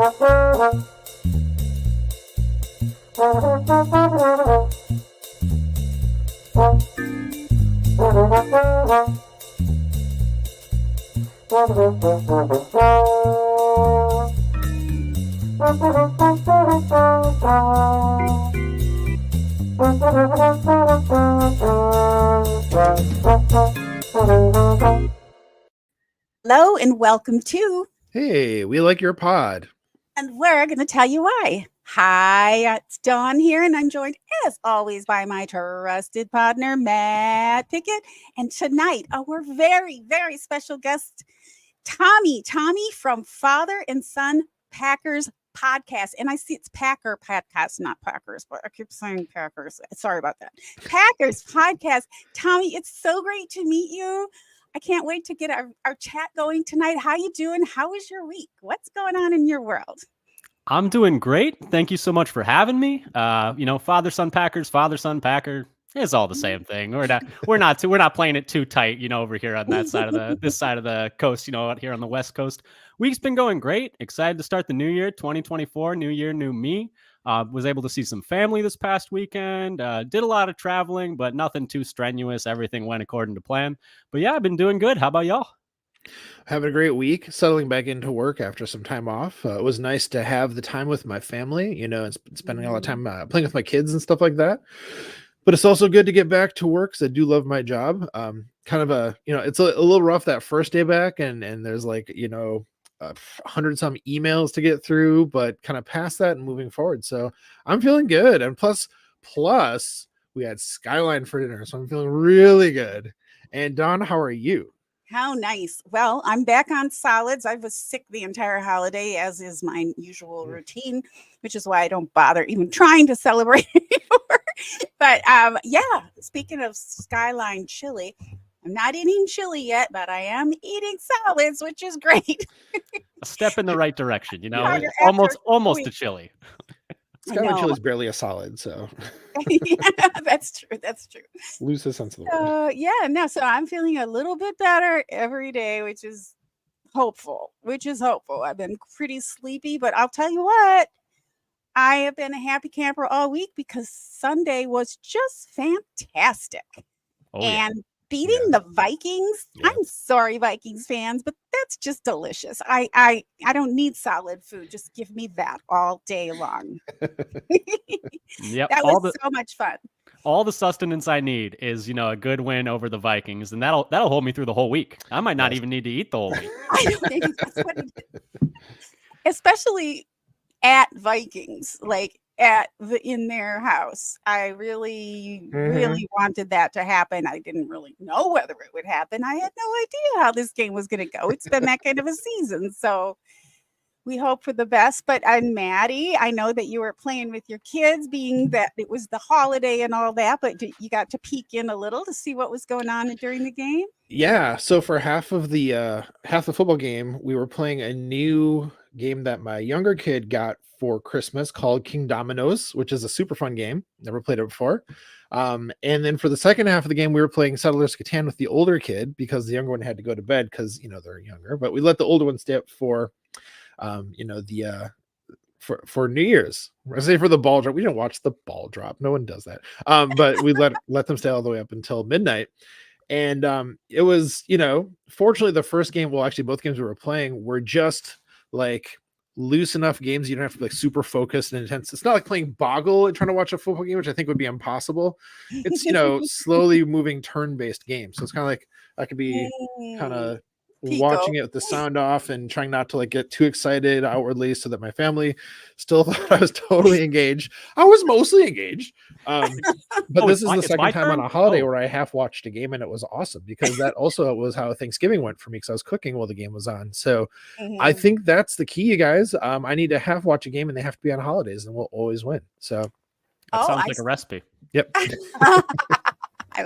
Hello and welcome to Hey, we like your pod. And we're going to tell you why. Hi, it's Dawn here, and I'm joined as always by my trusted partner, Matt Pickett. And tonight, our very, very special guest, Tommy from Father and Son Packers podcast. And I see it's Packer podcast, not Packers, but I keep saying Packers. Sorry about that. Packers podcast. Tommy, it's so great to meet you. I can't wait to get our chat going tonight. How you doing? How was your week? What's going on in your world? I'm doing great. Thank you so much for having me. Father, son, Packers, father, son, Packer. It's all the same thing. We're not playing it too tight, over here on that side of this side of the coast, out here on the West Coast. Week's been going great. Excited to start the new year, 2024, new year, new me. Was able to see some family this past weekend. Did a lot of traveling, but nothing too strenuous. Everything went according to plan. But yeah, I've been doing good. How about y'all? Having a great week, settling back into work after some time off. It was nice to have the time with my family, and spending a lot of time playing with my kids and stuff like that. But it's also good to get back to work because I do love my job. It's a little rough that first day back, and there's 100 some emails to get through, but kind of past that and moving forward. So I'm feeling good. And plus we had Skyline for dinner. So I'm feeling really good. And Dawn, how are you? How nice. Well, I'm back on solids. I was sick the entire holiday, as is my usual routine, which is why I don't bother even trying to celebrate anymore. But speaking of Skyline chili, I'm not eating chili yet, but I am eating solids, which is great. A step in the right direction, almost a chili. Skyline chili is barely a solid, so yeah, that's true. Lose the sense of the word. So I'm feeling a little bit better every day, which is hopeful. I've been pretty sleepy, but I'll tell you what, I have been a happy camper all week because Sunday was just fantastic. Beating the Vikings. Yeah. I'm sorry, Vikings fans, but that's just delicious. I don't need solid food. Just give me that all day long. Yep. That was so much fun. All the sustenance I need is, a good win over the Vikings, and that'll hold me through the whole week. I might not even need to eat the whole week. I know, maybe that's what it is. Especially at Vikings, in their house. I really wanted that to happen. I didn't really know whether it would happen. I had no idea how this game was going to go. It's been that kind of a season. So we hope for the best. But Maddie, I know that you were playing with your kids, being that it was the holiday and all that, but you got to peek in a little to see what was going on during the game? Yeah. So for half the football game, we were playing a new game that my younger kid got for Christmas called King Dominoes, which is a super fun game. Never played it before. And then for the second half of the game, we were playing Settlers Catan with the older kid because the younger one had to go to bed because, they're younger, but we let the older one stay up for, for New Year's. I say for the ball drop. We didn't watch the ball drop. No one does that. But we let them stay all the way up until midnight. And it was, fortunately the first game, well, actually both games we were playing were just loose enough games. You don't have to be super focused and intense. It's not like playing Boggle and trying to watch a football game, which I think would be impossible. It's, slowly moving turn-based game. So it's kind of like I could be kind of watching it with the sound off and trying not to get too excited outwardly so that my family still thought I was totally engaged. I was mostly engaged. But this is the second time on a holiday where I half watched a game, and it was awesome because that also was how Thanksgiving went for me because I was cooking while the game was on. So I think that's the key, you guys. I need to half watch a game, and they have to be on holidays, and we'll always win. So that sounds like a recipe. Yep. I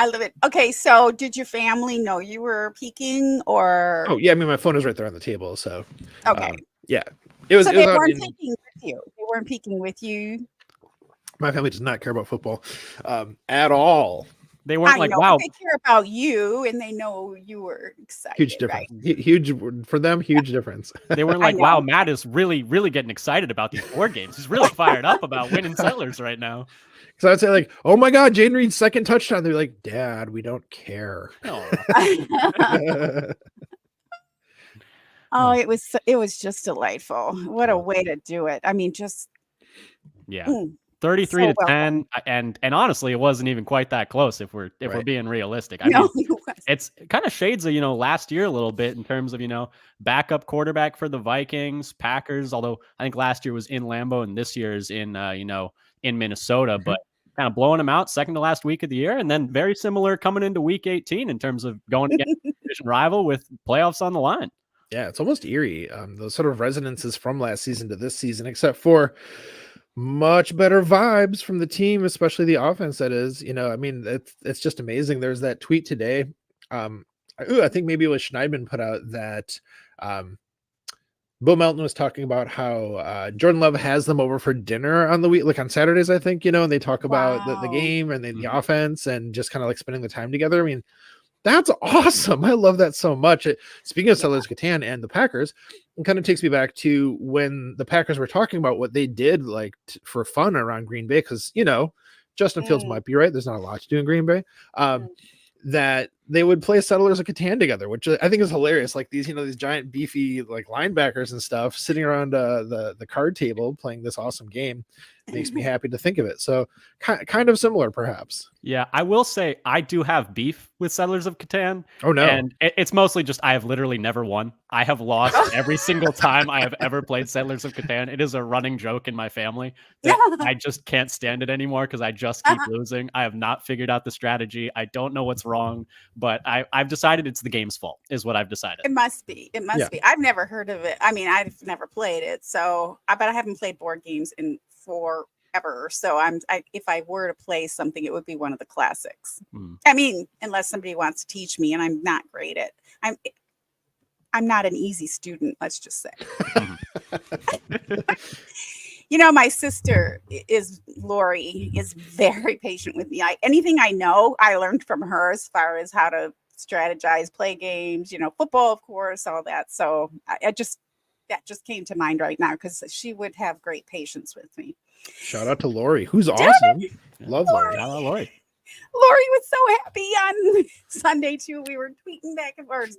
love it. Okay, so did your family know you were peeking or? Oh yeah, I mean my phone is right there on the table, so. Okay. Yeah, it was. So they weren't peeking with you. They weren't peeking with you. My family does not care about football at all. They weren't I like, know, wow. but they care about you and they know you were excited. Huge right? difference. Huge for them. Huge difference. They weren't I like, wow, know. Matt is really, really getting excited about these board games. He's really fired up about winning Settlers right now. So I'd say like, oh my God, Jaden Reed's second touchdown. They're like, Dad, we don't care. No. Oh, it was just delightful. What a Yeah. way to do it. I mean, just Yeah. mm, 33 so to well 10. And honestly, it wasn't even quite that close if we're Right. being realistic. I no, mean, it was. it's kind of shades of, last year a little bit in terms of, backup quarterback for the Vikings, Packers, although I think last year was in Lambeau and this year is in, in Minnesota, but kind of blowing them out second to last week of the year. And then very similar coming into week 18 in terms of going against a division rival with playoffs on the line. Yeah, it's almost eerie. Those sort of resonances from last season to this season, except for much better vibes from the team, especially the offense. That is, I mean, it's just amazing. There's that tweet today. I think maybe it was Schneidman put out that Bill Melton was talking about how Jordan Love has them over for dinner on the week, like on Saturdays, I think, and they talk about the Wow. game and then the offense and just kind of like spending the time together. I mean, that's awesome. I love that so much. Speaking of Settlers Catan and the Packers, it kind of takes me back to when the Packers were talking about what they did like for fun around Green Bay. Cause Justin Fields might be right. There's not a lot to do in Green Bay. That they would play Settlers of Catan together, which I think is hilarious. Like these, these giant beefy like linebackers and stuff sitting around the card table playing this awesome game makes me happy to think of it. So kind of similar, perhaps. Yeah, I will say I do have beef with Settlers of Catan. Oh no. And it's mostly just I have literally never won. I have lost every single time I have ever played Settlers of Catan. It is a running joke in my family that I just can't stand it anymore because I just keep losing. I have not figured out the strategy. I don't know what's wrong, but I've decided it's the game's fault is what I've decided. It must be. It must be. I've never heard of it. I mean, I've never played it. So I bet I haven't played board games in forever. So if I were to play something, it would be one of the classics. I mean, unless somebody wants to teach me, and I'm not great at. I'm not an easy student. Let's just say. My sister Lori is very patient with me. Anything I know, I learned from her as far as how to strategize, play games, football, of course, all that. So that just came to mind right now because she would have great patience with me. Shout out to Lori, who's awesome. Love Lori. Shout out Lori. Lori was so happy on Sunday too. We were tweeting back and forth,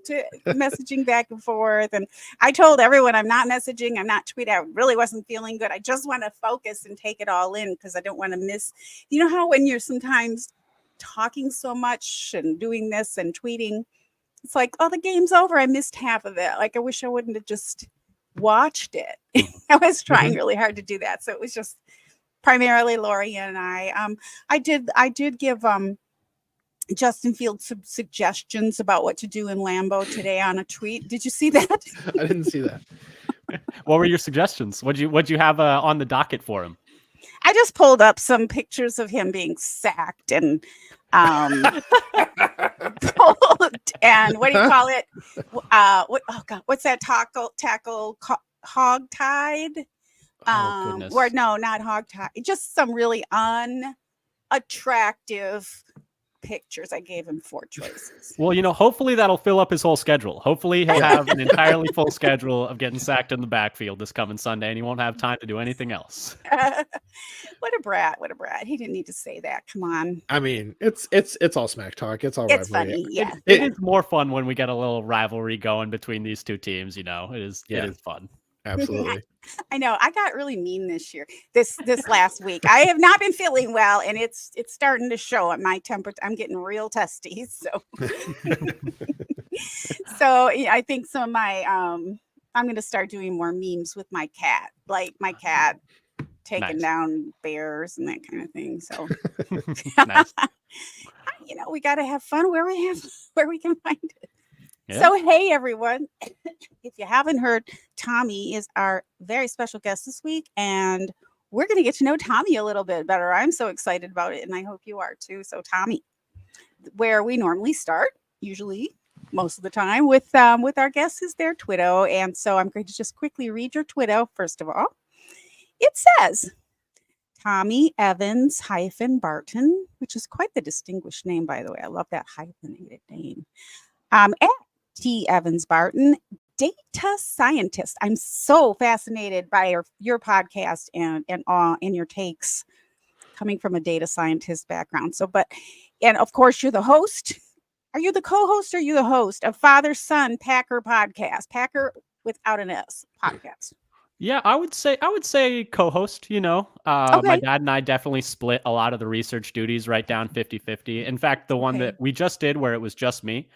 messaging back and forth. And I told everyone I'm not messaging, I'm not tweeting. I really wasn't feeling good. I just want to focus and take it all in because I don't want to miss. You know how when you're sometimes talking so much and doing this and tweeting, it's like, oh, the game's over. I missed half of it. Like I wish I wouldn't have just watched it. I was trying really hard to do that. So it was just primarily Lori and I. I did give Justin Fields some suggestions about what to do in Lambeau today on a tweet. Did you see that? I didn't see that. What were your suggestions? What'd you have on the docket for him? I just pulled up some pictures of him being sacked and pulled and what do you call it? What's that tackle hog-tied? Goodness. Or no, not hog-tied. Just some really unattractive pictures. I gave him 4 choices. Well, hopefully that'll fill up his whole schedule. Hopefully he'll have an entirely full schedule of getting sacked in the backfield this coming Sunday, and he won't have time to do anything else. What a brat! What a brat! He didn't need to say that. Come on. I mean, it's all smack talk. It's all It's rivalry. funny. Yeah. It is more fun when we get a little rivalry going between these two teams. It is fun. Absolutely. I know. I got really mean this year. This last week. I have not been feeling well, and it's starting to show at my temperature. I'm getting real testy. So, I think some of my I'm going to start doing more memes with my cat, like my cat taking down bears and that kind of thing. So, Nice. We got to have fun where we can find it. Yeah. So, hey, everyone. If you haven't heard, Tommy is our very special guest this week, and we're going to get to know Tommy a little bit better. I'm so excited about it, and I hope you are too. So, Tommy, where we normally start, usually most of the time, with our guests is their Twitter. And so I'm going to just quickly read your Twitter, first of all. It says, Tommy Evans-Barton, which is quite the distinguished name, by the way. I love that hyphenated name. At T. Evans-Barton, data scientist. I'm so fascinated by your podcast and your takes coming from a data scientist background. And of course, you're the host. Are you the co-host or are you the host of Father Son Packer podcast? Packer without an S podcast. Yeah, I would say co-host, my dad and I definitely split a lot of the research duties right down 50-50. In fact, the one that we just did where it was just me,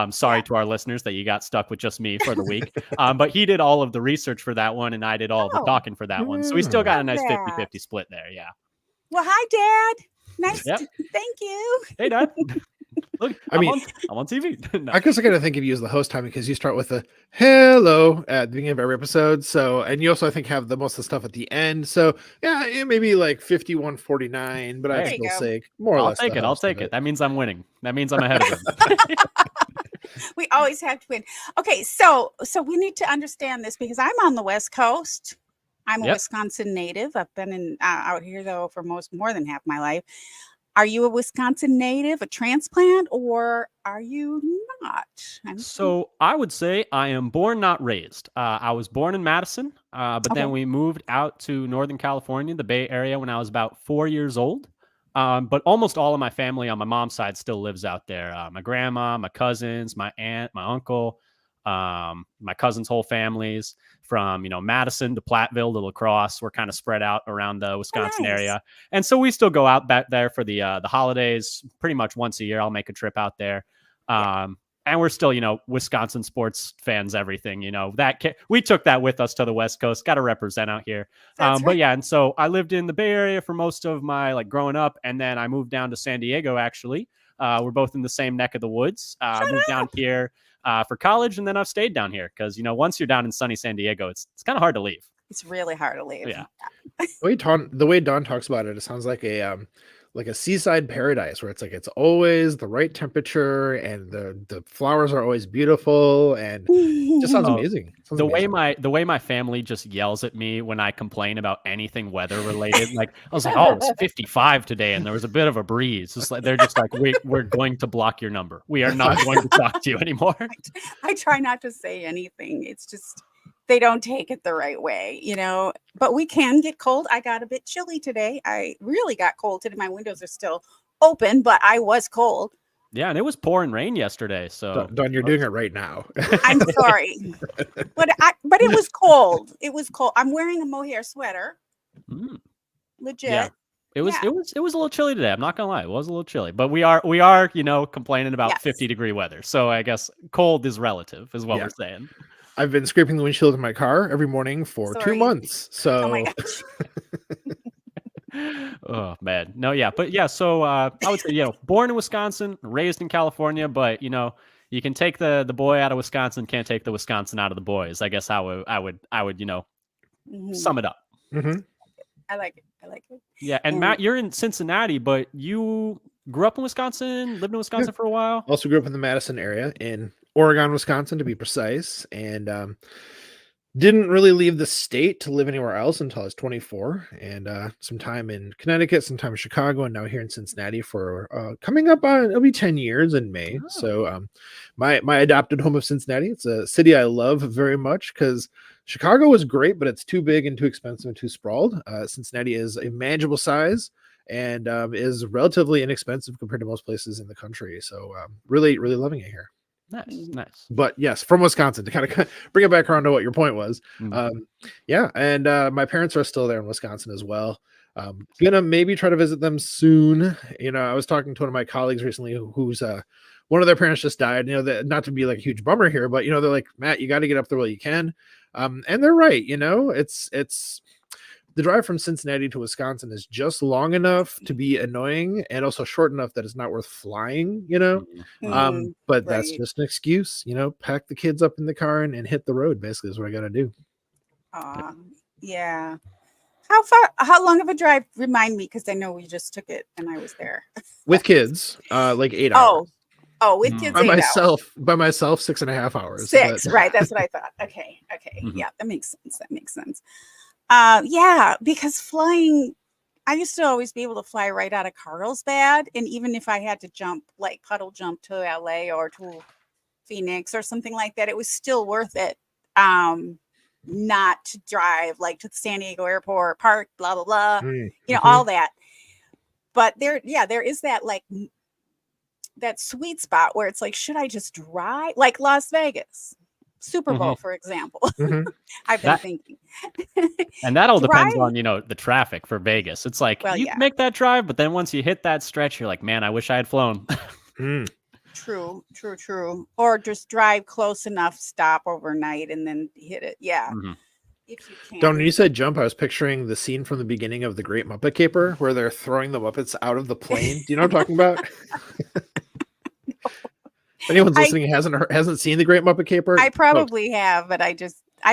sorry to our listeners that you got stuck with just me for the week, but he did all of the research for that one and I did all of the talking for that one. So we still got a nice 50-50 split there, yeah. Well, hi, Dad. Nice. Thank you. Hey, Dad. Look, I'm on TV. No. I guess I gotta think of you as the host, Tommy, because you start with a hello at the beginning of every episode. So, and you also, I think, have the most of the stuff at the end. So, yeah, it may be like 51-49, but I still say more or less. I'll take it. That means I'm winning. That means I'm ahead of him. We always have to win. Okay, so we need to understand this because I'm on the West Coast. I'm a Wisconsin native. I've been out here though for more than half my life. Are you a Wisconsin native, a transplant, or are you not? So I would say I am born, not raised. I was born in Madison, but then we moved out to Northern California, the Bay Area, when I was about 4 years old. But almost all of my family on my mom's side still lives out there. My grandma, my cousins, my aunt, my uncle, my cousin's whole families from, Madison to Platteville to La Crosse. We're kind of spread out around the Wisconsin area. And so we still go out back there for the holidays pretty much once a year. I'll make a trip out there. And we're still, Wisconsin sports fans, everything, we took that with us to the West Coast, got to represent out here. But yeah, and so I lived in the Bay Area for most of my growing up. And then I moved down to San Diego, actually. We're both in the same neck of the woods. I moved down here for college, and then I've stayed down here because, once you're down in sunny San Diego, it's kind of hard to leave. It's really hard to leave. Yeah. The way Don talks about it, it sounds like a seaside paradise where it's it's always the right temperature and the flowers are always beautiful and it just sounds amazing. The way my family just yells at me when I complain about anything weather related, I was like, oh, it's 55 today and there was a bit of a breeze. It's they're just like, we're going to block your number. We are not going to talk to you anymore. I try not to say anything. It's just they don't take it the right way, but we can get cold. I got a bit chilly today. I really got cold today. My windows are still open, but I was cold. Yeah, and it was pouring rain yesterday. So Don, you're doing it right now. I'm sorry, but it was cold. It was cold. I'm wearing a mohair sweater. Legit. Yeah. It was a little chilly today. I'm not gonna lie, it was a little chilly, but we are complaining about 50-degree weather. So I guess cold is relative, is what we're saying. I've been scraping the windshield of my car every morning for 2 months. So, oh my gosh. Oh man, no, yeah, but yeah. So I would say, born in Wisconsin, raised in California, but you can take the boy out of Wisconsin, can't take the Wisconsin out of the boys. I guess how I would sum it up. Mm-hmm. I like it. Yeah, and Matt, you're in Cincinnati, but you grew up in Wisconsin, lived in Wisconsin for a while. Also grew up in the Madison area in Oregon, Wisconsin, to be precise, and didn't really leave the state to live anywhere else until I was 24, and some time in Connecticut, some time in Chicago, and now here in Cincinnati for coming up on, it'll be 10 years in May. Oh. So my adopted home of Cincinnati, it's a city I love very much because Chicago is great, but it's too big and too expensive and too sprawled. Cincinnati is a manageable size and is relatively inexpensive compared to most places in the country. So really, really loving it here. Nice. But yes, from Wisconsin, to kind of bring it back around to what your point was. And my parents are still there in Wisconsin as well. Gonna maybe try to visit them soon. I was talking to one of my colleagues recently who's one of their parents just died. Not to be like a huge bummer here, but they're like, Matt, you got to get up there while you can. And they're right. It's the drive from Cincinnati to Wisconsin is just long enough to be annoying and also short enough that it's not worth flying, but that's just an excuse, pack the kids up in the car and hit the road basically is what I got to do. Yeah. How long of a drive? Remind me, because I know we just took it and I was there. With kids, like 8 hours. Oh, with kids, by myself, 6.5 hours. 6, right? That's what I thought. Okay. Yeah, that makes sense. Yeah, because flying I used to always be able to fly right out of Carlsbad, and even if I had to jump, like puddle jump to LA or to Phoenix or something like that, it was still worth it. Not to drive like to the San Diego airport, park, blah blah blah, all that. But there is that like that sweet spot where it's like, should I just drive? Like Las Vegas, Super Bowl, for example. I've been thinking. And that all depends on, the traffic for Vegas. It's like, you can make that drive, but then once you hit that stretch, you're like, man, I wish I had flown. True. Or just drive close enough, stop overnight, and then hit it. Yeah. If you can. Don, when you said jump, I was picturing the scene from the beginning of The Great Muppet Caper where they're throwing the Muppets out of the plane. Do you know what I'm talking about? If anyone's listening hasn't seen The Great Muppet Caper, I probably have, but I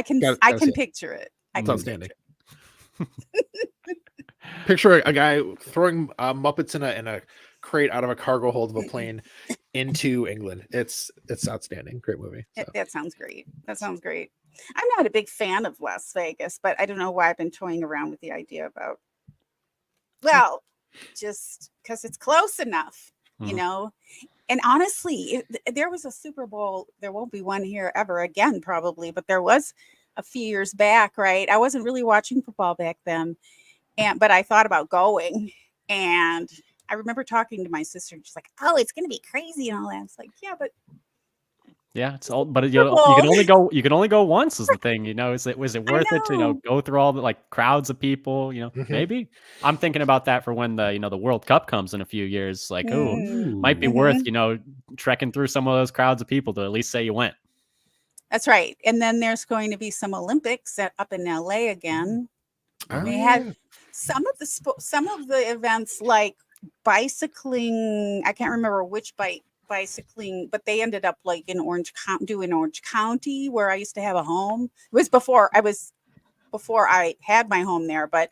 can picture it. It's outstanding. Picture a guy throwing Muppets in a crate out of a cargo hold of a plane into England. It's outstanding. Great movie. So. That sounds great. I'm not a big fan of Las Vegas, but I don't know why I've been toying around with the idea about, just because it's close enough, And honestly, if there was a Super Bowl, there won't be one here ever again, probably, but there was a few years back, right? I wasn't really watching football back then, but I thought about going, and I remember talking to my sister, and she's like, "Oh, it's gonna be crazy and all that." It's like, yeah, but it's all. But you can only go. You can only go once. Is the thing, Was it worth it to go through all the like crowds of people? Maybe I'm thinking about that for when the World Cup comes in a few years. Like, might be worth trekking through some of those crowds of people to at least say you went. That's right. And then there's going to be some Olympics up in LA again. They had some of the events like bicycling. I can't remember which bicycling, but they ended up like in Orange County, where I used to have a home. It was before I had my home there, but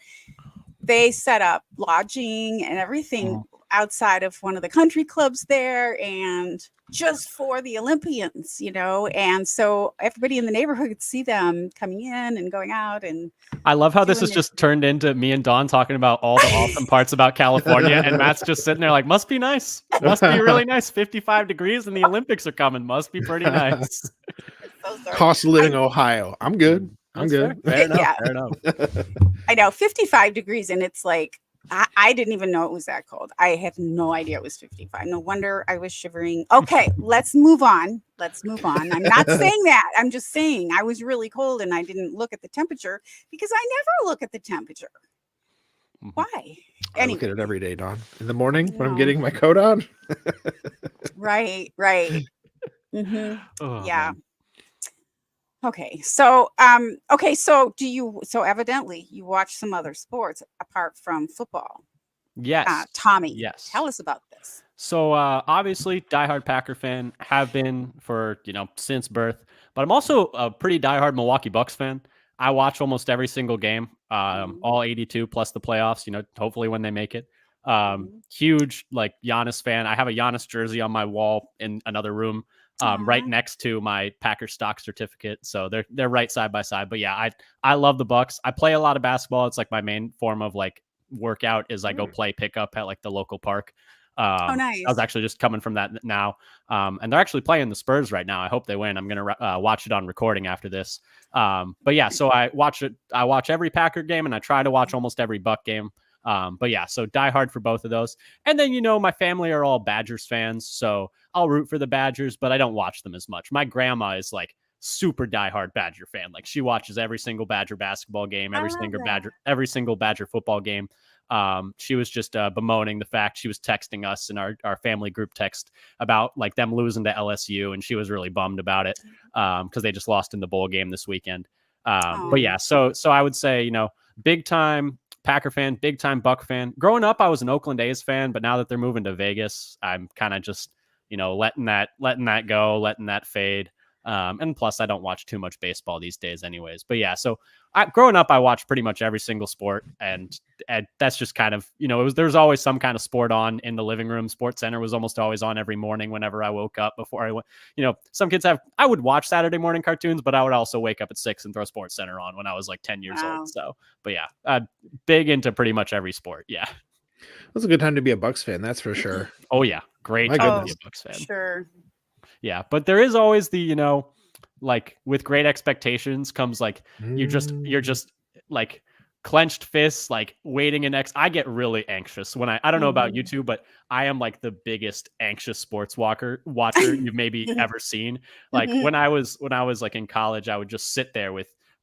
they set up lodging and everything outside of one of the country clubs there, and just for the Olympians, and so everybody in the neighborhood could see them coming in and going out. And I love how this has just turned into me and Dawn talking about all the awesome parts about California, and Matt's just sitting there like, must be nice, must be really nice. 55 degrees and the Olympics are coming, must be pretty nice. Cost of living Ohio. I'm good. I'm good. Fair enough. I know, 55 degrees, and it's like, I didn't even know it was that cold. I had no idea it was 55. No wonder I was shivering. Okay, let's move on. I'm not saying that. I'm just saying I was really cold and I didn't look at the temperature, because I never look at the temperature. Why? I look at it every day, Dawn. In the morning when I'm getting my coat on. Right. Yeah. Man. Okay. So evidently you watch some other sports apart from football. Yes. Tommy. Yes. Tell us about this. So obviously diehard Packer fan, have been for, since birth, but I'm also a pretty diehard Milwaukee Bucks fan. I watch almost every single game, all 82 plus the playoffs, hopefully when they make it. Huge like Giannis fan. I have a Giannis jersey on my wall in another room. Right next to my Packer stock certificate, so they're right side by side. But yeah, I love the Bucks. I play a lot of basketball. It's like my main form of like workout is I go play pickup at like the local park. Nice. I was actually just coming from that now, and they're actually playing the Spurs right now. I hope they win. I'm gonna watch it on recording after this. But yeah, so I watch every Packer game, and I try to watch almost every Buck game. But yeah, so die hard for both of those. And then, my family are all Badgers fans, so I'll root for the Badgers, but I don't watch them as much. My grandma is like super diehard Badger fan. Like she watches every single Badger basketball game, every single Badger football game. She was just bemoaning the fact, she was texting us in our family group text about like them losing to LSU, and she was really bummed about it because they just lost in the bowl game this weekend. But yeah, so I would say, big time Packer fan, big time Buck fan. Growing up, I was an Oakland A's fan, but now that they're moving to Vegas, I'm kind of just, letting that go, letting that fade. And plus, I don't watch too much baseball these days, anyways. But yeah, so growing up, I watched pretty much every single sport, and that's just kind of, there's always some kind of sport on in the living room. Sports Center was almost always on every morning whenever I woke up before I went. Some kids I would watch Saturday morning cartoons, but I would also wake up at 6 and throw Sports Center on when I was like 10 years old. So, but yeah, big into pretty much every sport. Yeah. That's a good time to be a Bucks fan. That's for sure. Oh yeah. Great time to be a Bucks fan. Sure. Yeah. But there is always the, like with great expectations comes like, you're just like clenched fists, like waiting I get really anxious when I don't know about you two, but I am like the biggest anxious sports watcher you've maybe ever seen. Like when I was like in college, I would just sit there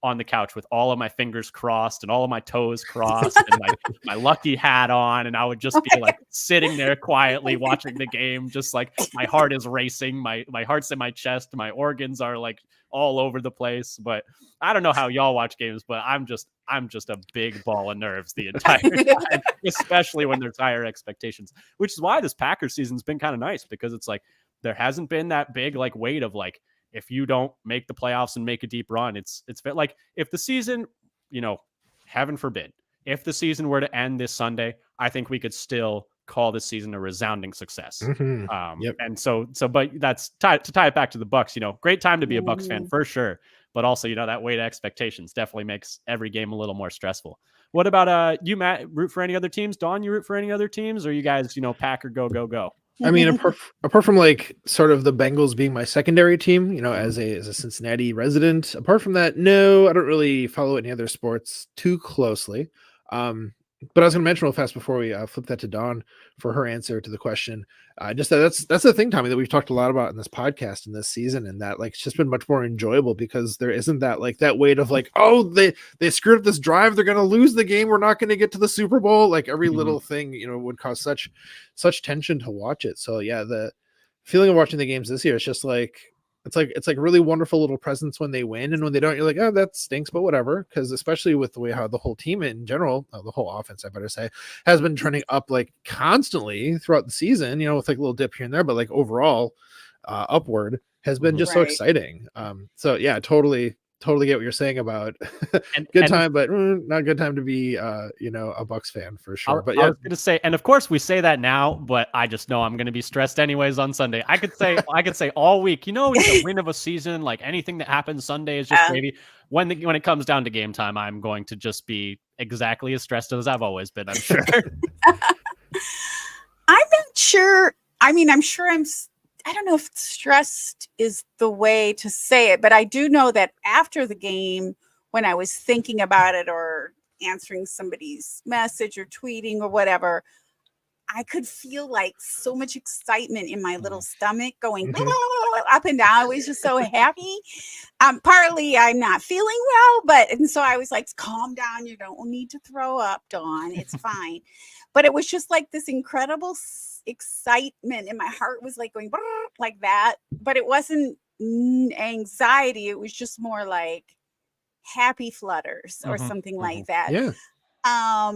on the couch with all of my fingers crossed and all of my toes crossed and my lucky hat on. And I would just be like sitting there quietly watching the game. Just like my heart is racing. My heart's in my chest. My organs are like all over the place. But I don't know how y'all watch games, but I'm just a big ball of nerves the entire time, especially when there's higher expectations, which is why this Packers season's been kind of nice, because it's like, there hasn't been that big like weight of like, if you don't make the playoffs and make a deep run, it's like if the season, heaven forbid, if the season were to end this Sunday, I think we could still call this season a resounding success. Yep. And so, but that's to tie it back to the Bucks, great time to be a Bucks fan for sure. But also, that weight of expectations definitely makes every game a little more stressful. What about you, Matt? Root for any other teams? Dawn, you root for any other teams? Or you guys, Packer go? I mean, apart from like sort of the Bengals being my secondary team, as a Cincinnati resident, apart from that, no, I don't really follow any other sports too closely. But I was going to mention real fast before we flip that to Dawn for her answer to the question. Just that's the thing, Tommy, that we've talked a lot about in this podcast in this season, and that like it's just been much more enjoyable because there isn't that like that weight of like, oh, they screwed up this drive, they're going to lose the game, we're not going to get to the Super Bowl. Like every little thing, would cause such tension to watch it. So yeah, the feeling of watching the games this year is just like it's like really wonderful little presents when they win, and when they don't, you're like, oh, that stinks, but whatever. Because especially with the way how the whole team in general, the whole offense, I better say, has been trending up like constantly throughout the season, with like a little dip here and there, but like overall upward has been just so exciting. So yeah, totally get what you're saying about good time, but not a good time to be a Bucks fan for sure. But yeah, I was gonna say, and of course we say that now, but I just know I'm gonna be stressed anyways on Sunday. I could say all week, it's a win of a season, like anything that happens Sunday is just gravy. When it comes down to game time, I'm going to just be exactly as stressed as I've always been, I'm sure. I'm not sure. I mean, I don't know if stressed is the way to say it, but I do know that after the game, when I was thinking about it or answering somebody's message or tweeting or whatever, I could feel like so much excitement in my little stomach going up and down. I was just so happy. Partly I'm not feeling well, and so I was like, calm down. You don't need to throw up, Dawn. It's fine. But it was just like this incredible excitement, and my heart was like going like that, but it wasn't anxiety. It was just more like happy flutters or something like that. Yeah. I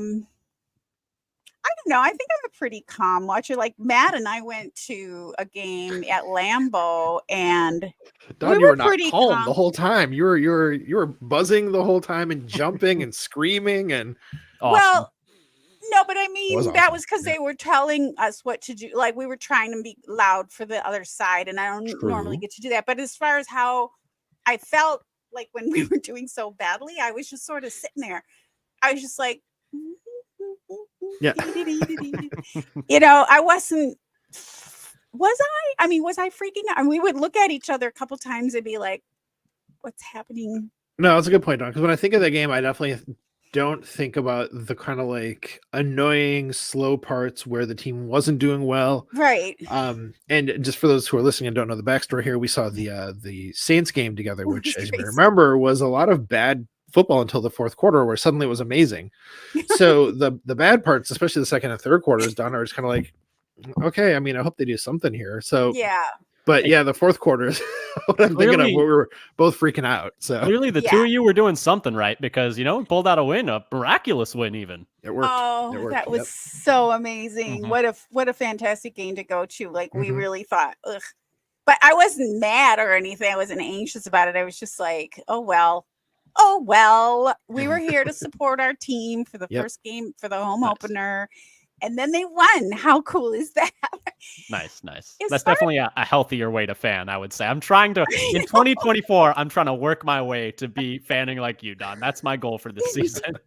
don't know. I think I'm a pretty calm watcher. Like Matt and I went to a game at Lambeau, and Don, you were not calm the whole time. You were buzzing the whole time and jumping and screaming and awesome. Well, no, but I mean, awesome. that was because they were telling us what to do. Like we were trying to be loud for the other side, and I don't normally get to do that. But as far as how I felt like when we were doing so badly, I was just sort of sitting there. I was just like, yeah. I wasn't. Was I? I mean, was I freaking out? And we would look at each other a couple times and be like, "What's happening?" No, that's a good point, Don. Because when I think of the game, I definitely don't think about the kind of like annoying slow parts where the team wasn't doing well, right? And just for those who are listening and don't know the backstory here, we saw the Saints game together, which, as you may remember, was a lot of bad football until the fourth quarter, where suddenly it was amazing. So the bad parts, especially the second and third quarters, Don, are just kind of like, okay, I mean, I hope they do something here. So yeah. But yeah, the fourth quarter is what I'm thinking of. We were both freaking out. So clearly, the two of you were doing something right, because we pulled out a win, a miraculous win, even. It worked. Oh, it worked. That was so amazing! What a fantastic game to go to. Like we really thought, But I wasn't mad or anything. I wasn't anxious about it. I was just like, oh well, we were here to support our team for the first game, for the home opener, and then they won. How cool is that? Nice. That's definitely a healthier way to fan, I would say. I'm trying to, in 2024, I'm trying to work my way to be fanning like you, Don. That's my goal for this season.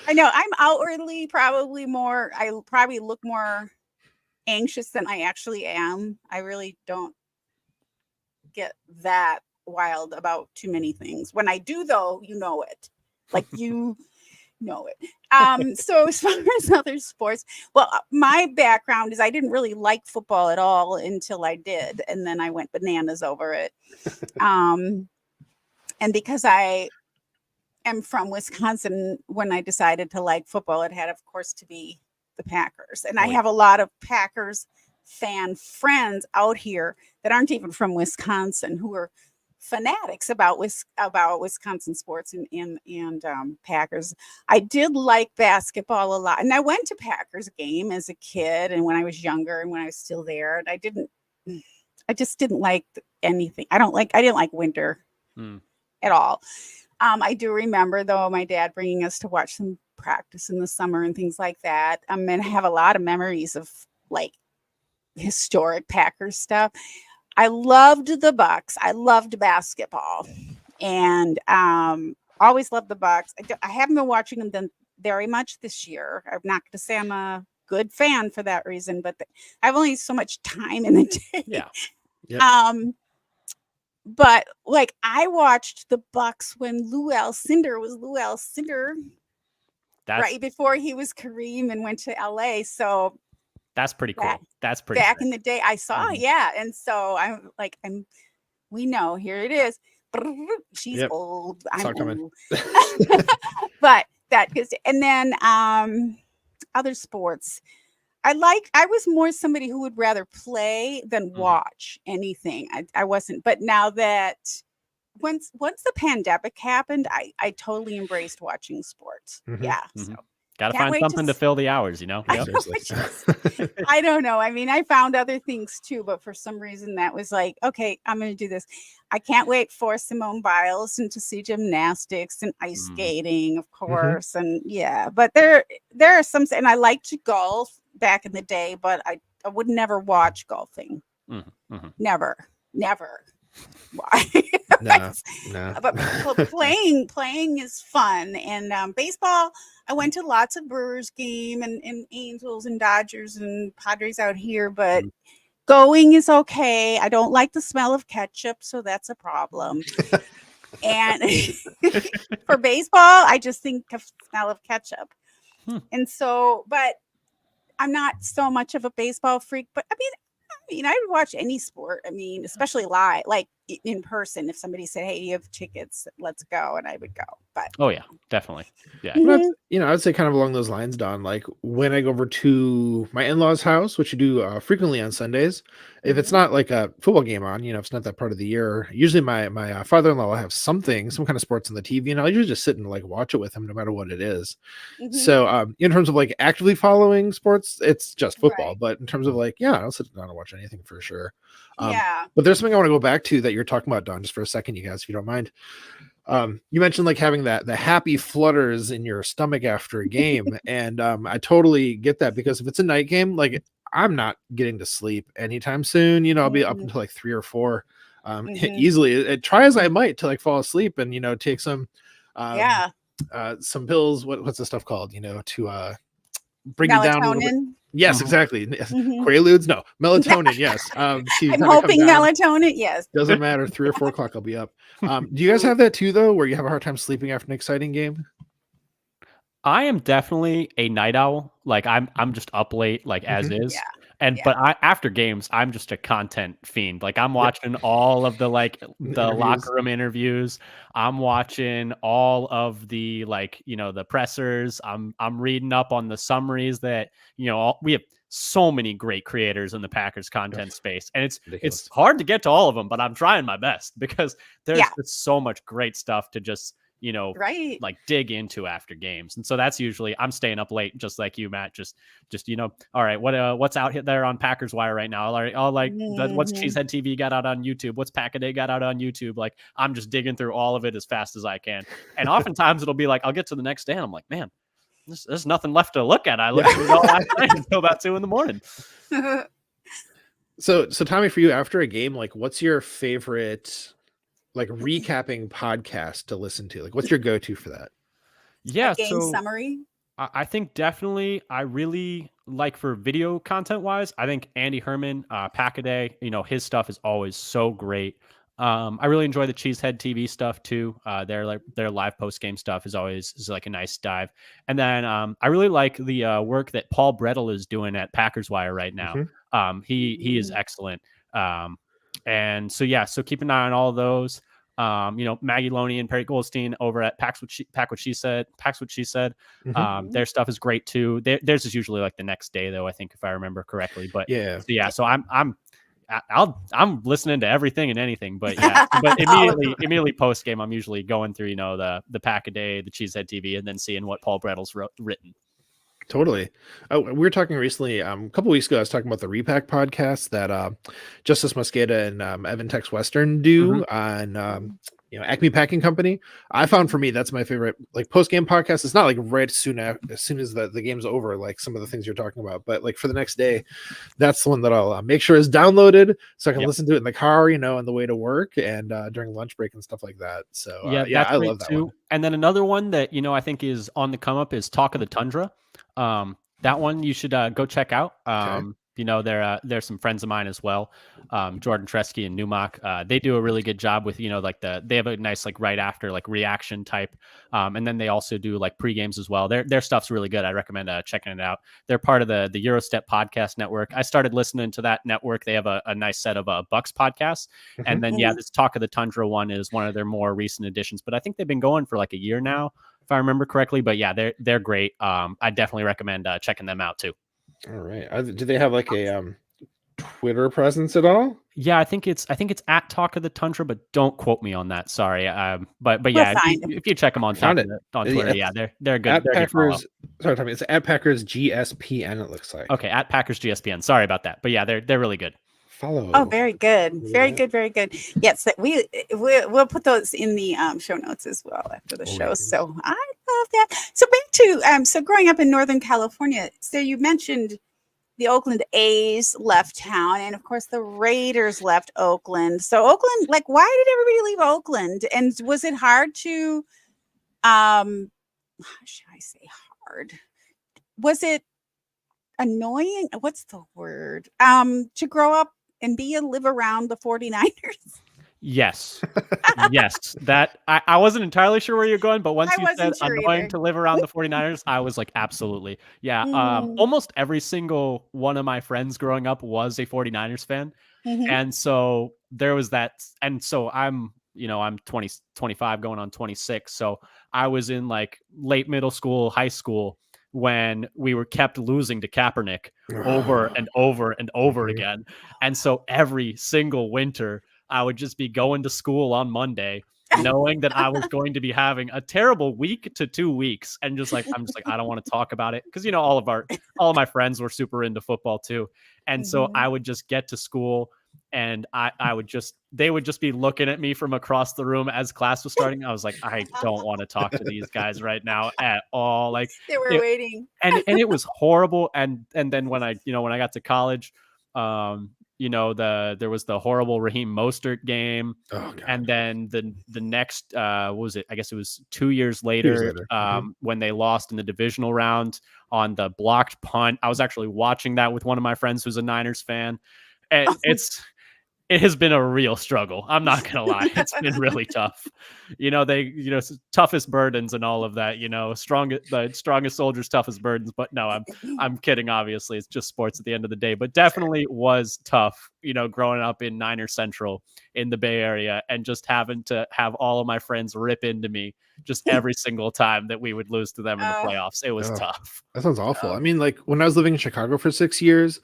I know I'm outwardly I probably look more anxious than I actually am. I really don't get that wild about too many things. When I do, though, you know it. Like you know it. So as far as other sports, well, my background is I didn't really like football at all until I did, and then I went bananas over it. And because I am from Wisconsin, when I decided to like football, it had, of course, to be the Packers. And I have a lot of Packers fan friends out here that aren't even from Wisconsin who are fanatics about Wisconsin sports and Packers. I did like basketball a lot, and I went to Packers game as a kid and when I was younger and when I was still there. And I just didn't like anything. I didn't like winter at all. I do remember, though, my dad bringing us to watch some practice in the summer and things like that. And I have a lot of memories of like historic Packers stuff. I loved the Bucks. I loved basketball, and always loved the Bucks. I haven't been watching them very much this year. I'm not going to say I'm a good fan for that reason, but I have only so much time in the day. Yeah. Yep. But like I watched the Bucks when Lou Alcindor was Lou Alcindor, right before he was Kareem and went to LA. So that's pretty cool. That's pretty back in the day. I saw, and so I'm like, we know here it is. She's old. I'm old. But that is, and then other sports. I was more somebody who would rather play than watch anything. I wasn't, but now that once the pandemic happened, I totally embraced watching sports. Yeah. So gotta find something to fill the hours, you know? Yep. I don't know. I mean, I found other things too, but for some reason that was like, okay, I'm going to do this. I can't wait for Simone Biles and to see gymnastics and ice skating, of course. And but there are some, and I liked golf back in the day, but I would never watch golfing. Never. Why? No. But playing is fun. And baseball, I went to lots of Brewers game and Angels and Dodgers and Padres out here, but going is okay. I don't like the smell of ketchup, so that's a problem. And for baseball, I just think of the smell of ketchup. And so, but I'm not so much of a baseball freak, but I mean, I would watch any sport. I mean, especially live, like in person. If somebody said, "Hey, you have tickets? Let's go," and I would go. But oh yeah, definitely, yeah. I'd say kind of along those lines, Don. Like when I go over to my in-laws' house, which you do frequently on Sundays, if it's not like a football game on, if it's not that part of the year, usually my father-in-law will have some kind of sports on the TV, and I'll usually just sit and like watch it with him, no matter what it is. So in terms of like actively following sports, it's just football. Right. But in terms of like, I'll sit down and watch anything for sure. But there's something I want to go back to that you're talking about, Don, just for a second, you guys, if you don't mind. You mentioned like having the happy flutters in your stomach after a game. And I totally get that, because if it's a night game, like I'm not getting to sleep anytime soon, I'll be up until like 3 or 4 easily. Try as I might to like fall asleep and, take some pills. What's the stuff called, to bring you down a little bit. Yes, exactly. Quaaludes, no. Melatonin, yes. I'm hoping melatonin, yes. Doesn't matter. 3 or 4 o'clock, I'll be up. Do you guys have that too, though, where you have a hard time sleeping after an exciting game? I am definitely a night owl. Like I'm just up late, like as is. But after games, I'm just a content fiend. Like I'm watching all of the locker room interviews. I'm watching all of the the pressers. I'm reading up on the summaries that we have so many great creators in the Packers content space, and it's hard to get to all of them, but I'm trying my best because there's so much great stuff to just Right. like dig into after games. And so that's usually I'm staying up late, just like you, Matt. Just all right, what's out there on Packers Wire right now? All right, what's Mhm. Cheesehead TV got out on YouTube? What's Pack-A-Day got out on YouTube? Like I'm just digging through all of it as fast as I can. And oftentimes it'll be like I'll get to the next day and I'm like, man, there's nothing left to look at. I looked at it all last night until about 2 a.m. So Tommy, for you, after a game, like what's your favorite like recapping podcast to listen to? Like what's your go-to for that? Yeah, A game summary. I think definitely I really like for video content wise, I think Andy Herman, Pack-A-Day, his stuff is always so great. I really enjoy the Cheesehead TV stuff too. Their live post game stuff is like a nice dive. And then I really like the work that Paul Brettel is doing at Packers Wire right now. Mm-hmm. He is excellent. And so keep an eye on all of those. Maggie Loney and Perry Goldstein over at Packs What She Said. Mm-hmm. Their stuff is great too. Theirs is usually like the next day though, I think, if I remember correctly. But so I'm listening to everything and anything, but immediately post game, I'm usually going through, the Pack-A-Day, the Cheesehead TV, and then seeing what Paul Brettel's written. Totally. We were talking recently, a couple weeks ago, I was talking about the Repack podcast that Justice Mosqueda and Evan Tex Western do on Acme Packing Company. I found for me that's my favorite like post game podcast. It's not like right as soon as the game's over, like some of the things you're talking about, but like for the next day, that's the one that I'll make sure is downloaded so I can listen to it in the car, on the way to work and during lunch break and stuff like that. So I love that one. And then another one that I think is on the come up is Talk of the Tundra. That one you should go check out. They're some friends of mine as well. Jordan Tresky and Newmock. They do a really good job with, they have a nice, like right after like reaction type. And then they also do like pre-games as well. Their stuff's really good. I recommend checking it out. They're part of the Eurostep podcast network. I started listening to that network. They have a nice set of Bucks podcasts. And then, this Talk of the Tundra one is one of their more recent additions, but I think they've been going for like a year now, if I remember correctly. But yeah, they're great. I definitely recommend checking them out too. All right. Do they have like a Twitter presence at all? Yeah, I think it's at Talk of the Tundra, but don't quote me on that. Sorry. But yeah, if you check them on Twitter, they're good. They're Packers. Sorry, Tommy. It's at Packers GSPN. It looks like. Okay, at Packers GSPN. Sorry about that, but yeah, they're really good. Follow. Oh, very good, very good, very good. Yes, we'll put those in the show notes as well after the show. So I love that. So back to so growing up in Northern California. So you mentioned the Oakland A's left town, and of course the Raiders left Oakland. So Oakland, like, why did everybody leave Oakland? And was it hard to, how should I say hard? Was it annoying? What's the word? To grow up and live around the 49ers? Yes. Yes. That I wasn't entirely sure where you're going, but once you said annoying to live around the 49ers, I was like, absolutely. Yeah. Almost every single one of my friends growing up was a 49ers fan. And so there was that. And so I'm 25 going on 26. So I was in like late middle school, high school, when we were kept losing to Kaepernick over and over and over again. And so every single winter, I would just be going to school on Monday, knowing that I was going to be having a terrible week to 2 weeks. And I'm just like, I don't want to talk about it. Cause all of my friends were super into football too. And so I would just get to school and they would just be looking at me from across the room as class was starting. I was like, I don't want to talk to these guys right now at all. Like they were waiting. And it was horrible. And then when I got to college, there was the horrible Raheem Mostert game. And then the next, what was it? I guess it was 2 years later, when they lost in the divisional round on the blocked punt. I was actually watching that with one of my friends who's a Niners fan. And it has been a real struggle. I'm not going to lie. It's been really tough. Toughest burdens and all of that, the strongest soldiers, toughest burdens. But no, I'm kidding. Obviously, it's just sports at the end of the day, but definitely was tough, growing up in Niner Central in the Bay Area and just having to have all of my friends rip into me just every single time that we would lose to them in the playoffs. It was tough. That sounds awful. I mean, like when I was living in Chicago for 6 years,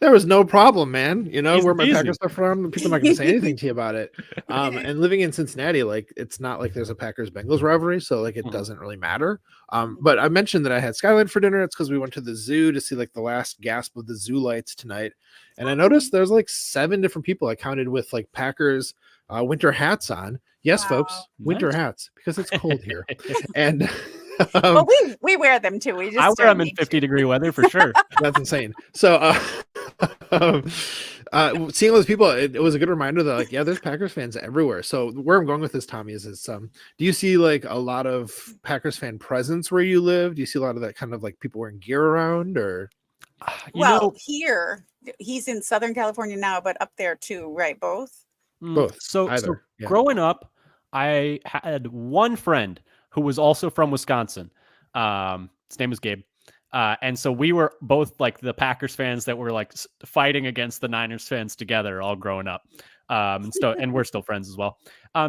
There was no problem, man. You know, Easy where my peasy. Packers are from, people are not going to say anything to you about it. And living in Cincinnati, like it's not like there's a Packers Bengals rivalry, so like it doesn't really matter. But I mentioned that I had Skyline for dinner. It's because we went to the zoo to see like the last gasp of the zoo lights tonight, and I noticed there's like 7 different people I counted with like Packers winter hats on. Yes, folks, winter Nice. hats because it's cold here, and. Well, we wear them too. We just I wear don't them in need 50-degree weather for sure. That's insane. So, seeing all those people, it was a good reminder that, like, yeah, there's Packers fans everywhere. So, where I'm going with this, Tommy, is do you see like a lot of Packers fan presence where you live? Do you see a lot of that kind of like people wearing gear around, or? Here he's in Southern California now, but up there too, right? Both. Both. So Yeah. growing up, I had one friend who was also from Wisconsin. His name was Gabe. And so we were both like the Packers fans that were like fighting against the Niners fans together all growing up. And we're still friends as well.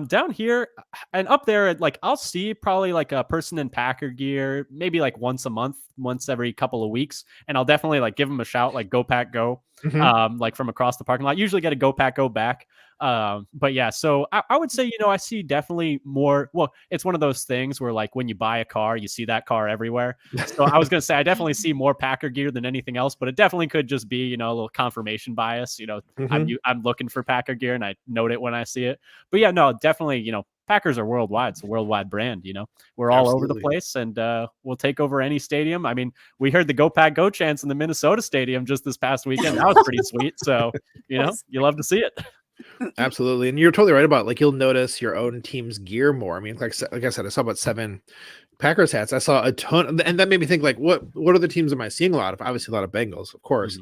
Down here and up there, like I'll see probably like a person in Packer gear, maybe like once a month, once every couple of weeks. And I'll definitely like give them a shout, like go Pack go, like from across the parking lot. Usually get a go Pack go back. But yeah, so I would say, I see definitely more. Well, it's one of those things where like when you buy a car, you see that car everywhere. So I was going to say, I definitely see more Packer gear than anything else, but it definitely could just be, a little confirmation bias. I'm looking for Packer gear and I note it when I see it. But yeah, no, definitely, Packers are worldwide. It's a worldwide brand, we're all over the place and we'll take over any stadium. I mean, we heard the Go Pack Go chants in the Minnesota stadium just this past weekend. That was pretty sweet. So, you love to see it. Absolutely. And you're totally right about like you'll notice your own team's gear more. I mean, like I said, I saw about 7 Packers hats. I saw a ton, and that made me think like, what other teams am I seeing a lot of? Obviously, a lot of Bengals, of course.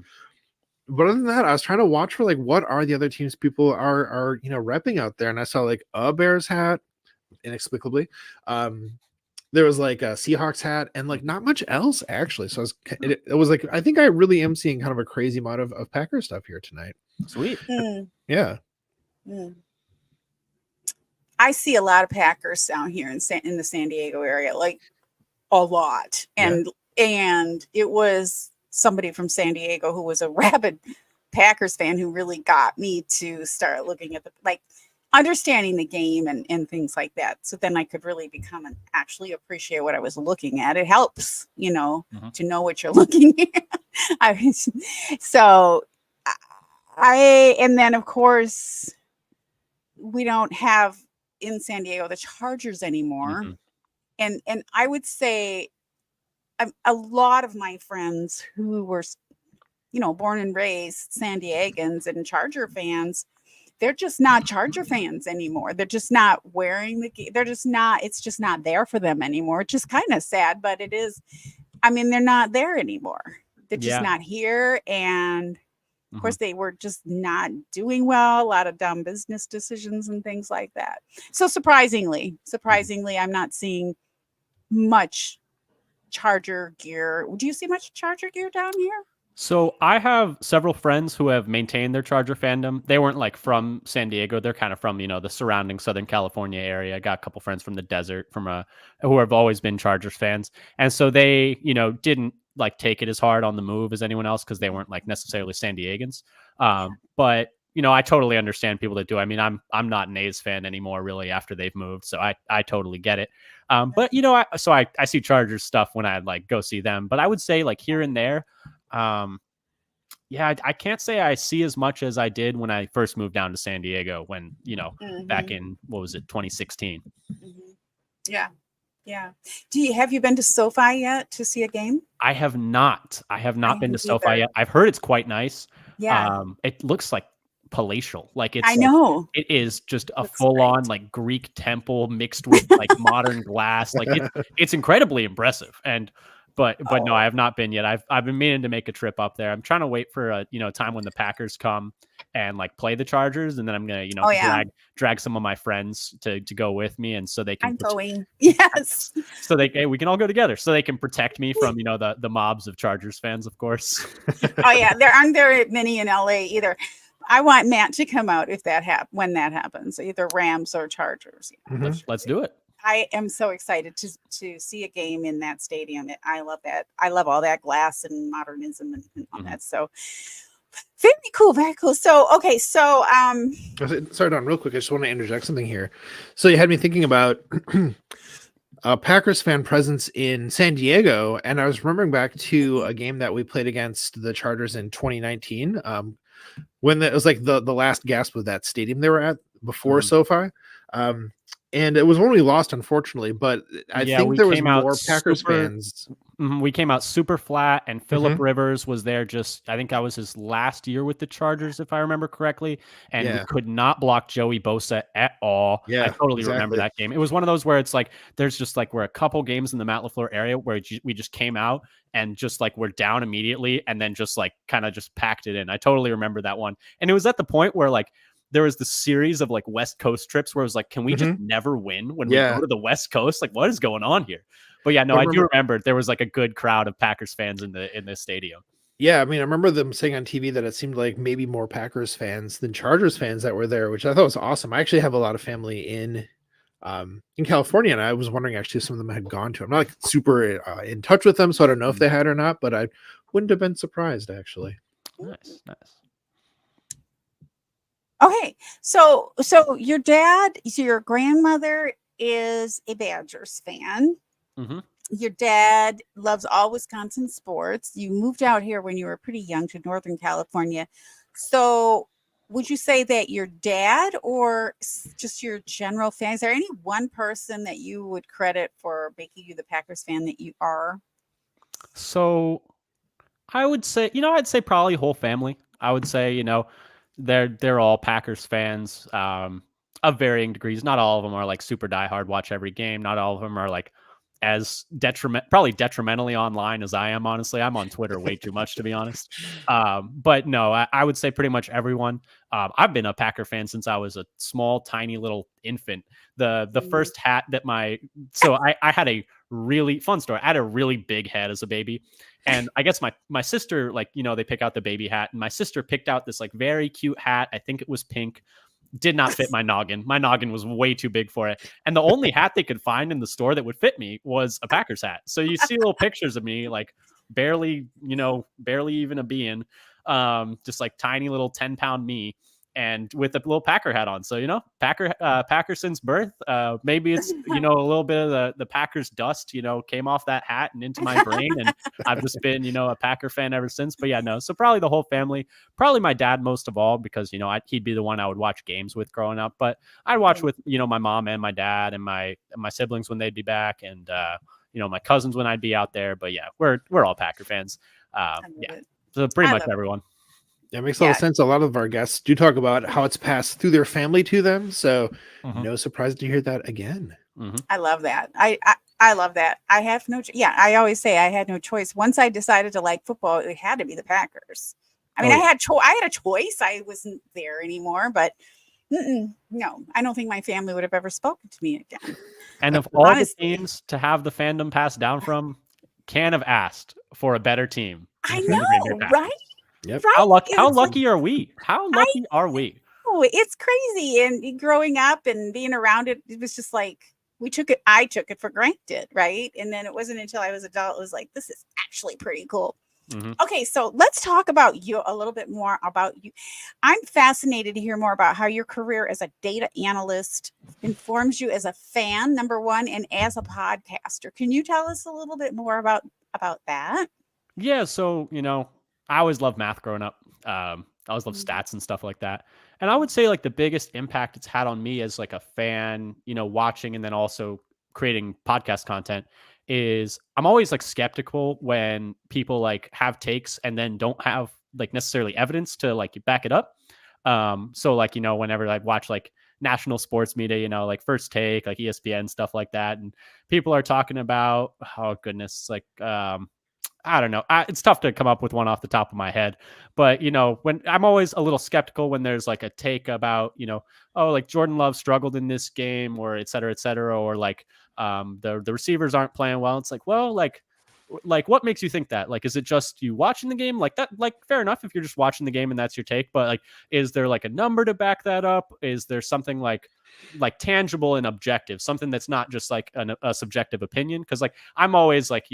But other than that, I was trying to watch for like what are the other teams people are repping out there, and I saw like a Bears hat, inexplicably. There was like a Seahawks hat, and like not much else actually. So it was like I think I really am seeing kind of a crazy amount of Packers stuff here tonight. Sweet. Yeah. I see a lot of Packers down here in the San Diego area, like a lot. And it was somebody from San Diego who was a rabid Packers fan who really got me to start looking at understanding the game and things like that. So then I could really become and actually appreciate what I was looking at. It helps, to know what you're looking at. And then of course we don't have in San Diego the Chargers anymore. And I would say a lot of my friends who were, born and raised San Diegans and Charger fans, they're just not Charger fans anymore. They're just not wearing it's just not there for them anymore. It's just kind of sad, but it is. I mean, they're not there anymore. They're just not here. And of course, they were just not doing well. A lot of dumb business decisions and things like that. So surprisingly, I'm not seeing much Charger gear. Do you see much Charger gear down here? So I have several friends who have maintained their Charger fandom. They weren't like from San Diego. They're kind of from, the surrounding Southern California area. I got a couple friends from the desert who have always been Chargers fans. And so they, didn't like take it as hard on the move as anyone else because they weren't like necessarily San Diegans. But I totally understand people that do. I mean, I'm not an A's fan anymore really after they've moved. So I totally get it. But I see Chargers stuff when I like go see them, but I would say like here and there, I can't say I see as much as I did when I first moved down to San Diego when, back in, 2016. Yeah. Have you been to SoFi yet to see a game? I have not been to SoFi yet. I've heard it's quite nice. Yeah. It looks like palatial. Like it's, I know it is just a full on like Greek temple mixed with like modern glass. Like it's incredibly impressive. But no, I have not been yet. I've been meaning to make a trip up there. I'm trying to wait for a time when the Packers come and like play the Chargers, and then I'm gonna drag some of my friends to go with me, and so they can. I'm going. Yes. So we can all go together, so they can protect me from the mobs of Chargers fans, of course. Oh yeah, there aren't many in LA either. I want Matt to come out when that happens, either Rams or Chargers. Let's do it. I am so excited to see a game in that stadium. I love that. I love all that glass and modernism and all that. So Very cool. Very cool. So, okay. So, Sorry, Don, real quick. I just want to interject something here. So you had me thinking about Packers fan presence in San Diego, and I was remembering back to a game that we played against the Chargers in 2019, when it was like the last gasp of that stadium they were at before SoFi. And it was when we lost, unfortunately, but I think there was more Packers fans. We came out super flat, and Phillip Rivers was there I think that was his last year with the Chargers, if I remember correctly, and we could not block Joey Bosa at all. Yeah, I totally remember that game. It was one of those where it's like, there's just like, we're a couple games in the Matt LaFleur area where we just came out and just like, we're down immediately and then just like kind of just packed it in. I totally remember that one. And it was at the point where like, there was this series of like West Coast trips where it was like, can we just never win when we go to the West Coast? Like, what is going on here? But yeah, no, I do remember there was like a good crowd of Packers fans in the stadium. Yeah, I mean, I remember them saying on TV that it seemed like maybe more Packers fans than Chargers fans that were there, which I thought was awesome. I actually have a lot of family in California, and I was wondering actually if some of them had gone to. I'm not like super in touch with them, so I don't know if they had or not, but I wouldn't have been surprised actually. Nice. okay. So your your grandmother is a Badgers fan. Your dad loves all Wisconsin sports. You moved out here when you were pretty young to Northern California. So would you say that your dad or just your general fan, is there any one person that you would credit for making you the Packers fan that you are? So I would say, I'd say probably whole family. I would say, they're all Packers fans of varying degrees. Not all of them are like super diehard, watch every game. Not all of them are like as detrimentally online as I am. Honestly, I'm on Twitter way too much, to be honest. But no, I would say pretty much everyone. I've been a Packer fan since I was a small, tiny little infant. The first hat that I had a really fun story. I had a really big head as a baby. And I guess my sister, like, they pick out the baby hat, and my sister picked out this like very cute hat. I think it was pink. Did not fit my noggin. My noggin was way too big for it. And the only hat they could find in the store that would fit me was a Packers hat. So you see little pictures of me, like barely even a being, just like tiny little 10-pound me, and with a little Packer hat on. So, Packer since birth, maybe it's, a little bit of the Packers dust, came off that hat and into my brain. And I've just been, a Packer fan ever since. But yeah, no. So probably the whole family, probably my dad most of all, because, he'd be the one I would watch games with growing up. But I'd watch with, my mom and my dad and my siblings when they'd be back, and, my cousins when I'd be out there. But yeah, we're all Packer fans. Yeah. So pretty much everyone. That makes a lot of sense. A lot of our guests do talk about how it's passed through their family to them. So no surprise to hear that again. I love that. I love that. I have I always say I had no choice. Once I decided to like football, it had to be the Packers. I mean, I had a choice. I wasn't there anymore, but no, I don't think my family would have ever spoken to me again. And of all the teams to have the fandom passed down from, can have asked for a better team. I know, right? Yep. Right? How lucky are we? How lucky are we? Oh, it's crazy. And growing up and being around it, it was just like I took it for granted, right? And then it wasn't until I was adult, it was like, this is actually pretty cool. Okay, so let's talk about you a little bit more about you. I'm fascinated to hear more about how your career as a data analyst informs you as a fan, number one, and as a podcaster. Can you tell us a little bit more about that? Yeah, so, I always loved math growing up. I always loved stats and stuff like that. And I would say like the biggest impact it's had on me as like a fan, watching and then also creating podcast content is I'm always like skeptical when people like have takes and then don't have like necessarily evidence to like back it up. So like, whenever I watch like national sports media, like First Take, like ESPN, stuff like that, and people are talking about, oh goodness, like I don't know. It's tough to come up with one off the top of my head, but when I'm always a little skeptical when there's like a take about, oh, like Jordan Love struggled in this game, or et cetera, or like the receivers aren't playing well. It's like, well, like what makes you think that? Like, is it just you watching the game? Like that, like fair enough if you're just watching the game and that's your take, but like, is there like a number to back that up? Is there something like tangible and objective, something that's not just like a subjective opinion? Because like I'm always like,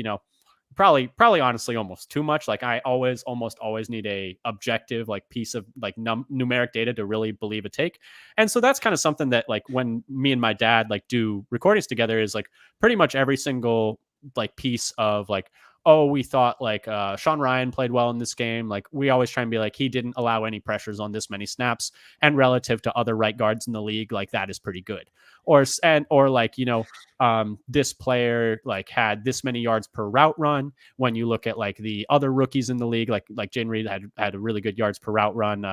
probably honestly almost too much. Like I almost always need a objective like piece of like numeric data to really believe a take. And so that's kind of something that like when me and my dad like do recordings together is like pretty much every single like piece of like, oh, we thought like Sean Ryan played well in this game. Like we always try and be like, he didn't allow any pressures on this many snaps, and relative to other right guards in the league, like that is pretty good. Or like, you know, this player like had this many yards per route run. When you look at like the other rookies in the league, like Jane Reed had a really good yards per route run.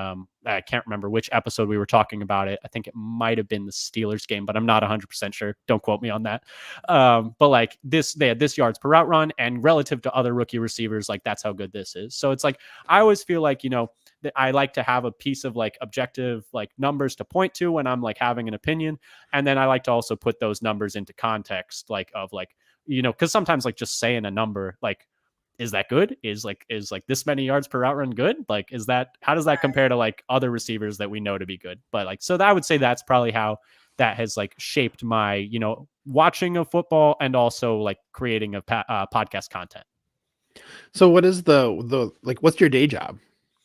I can't remember which episode we were talking about it. I think it might have been the Steelers game, but I'm not 100% sure. Don't quote me on that. But like they had this yards per route run, and relative to other rookie receivers, like that's how good this is. So it's like I always feel like, you know, that I like to have a piece of like objective like numbers to point to when I'm like having an opinion, and then I like to also put those numbers into context, like of like, you know, because sometimes like just saying a number like, is that good? Is like this many yards per route run good? Like, is that, how does that compare to like other receivers that we know to be good? But like, so I would say that's probably how that has like shaped my, you know, watching of football and also like creating of podcast content. So what is the like, what's your day job?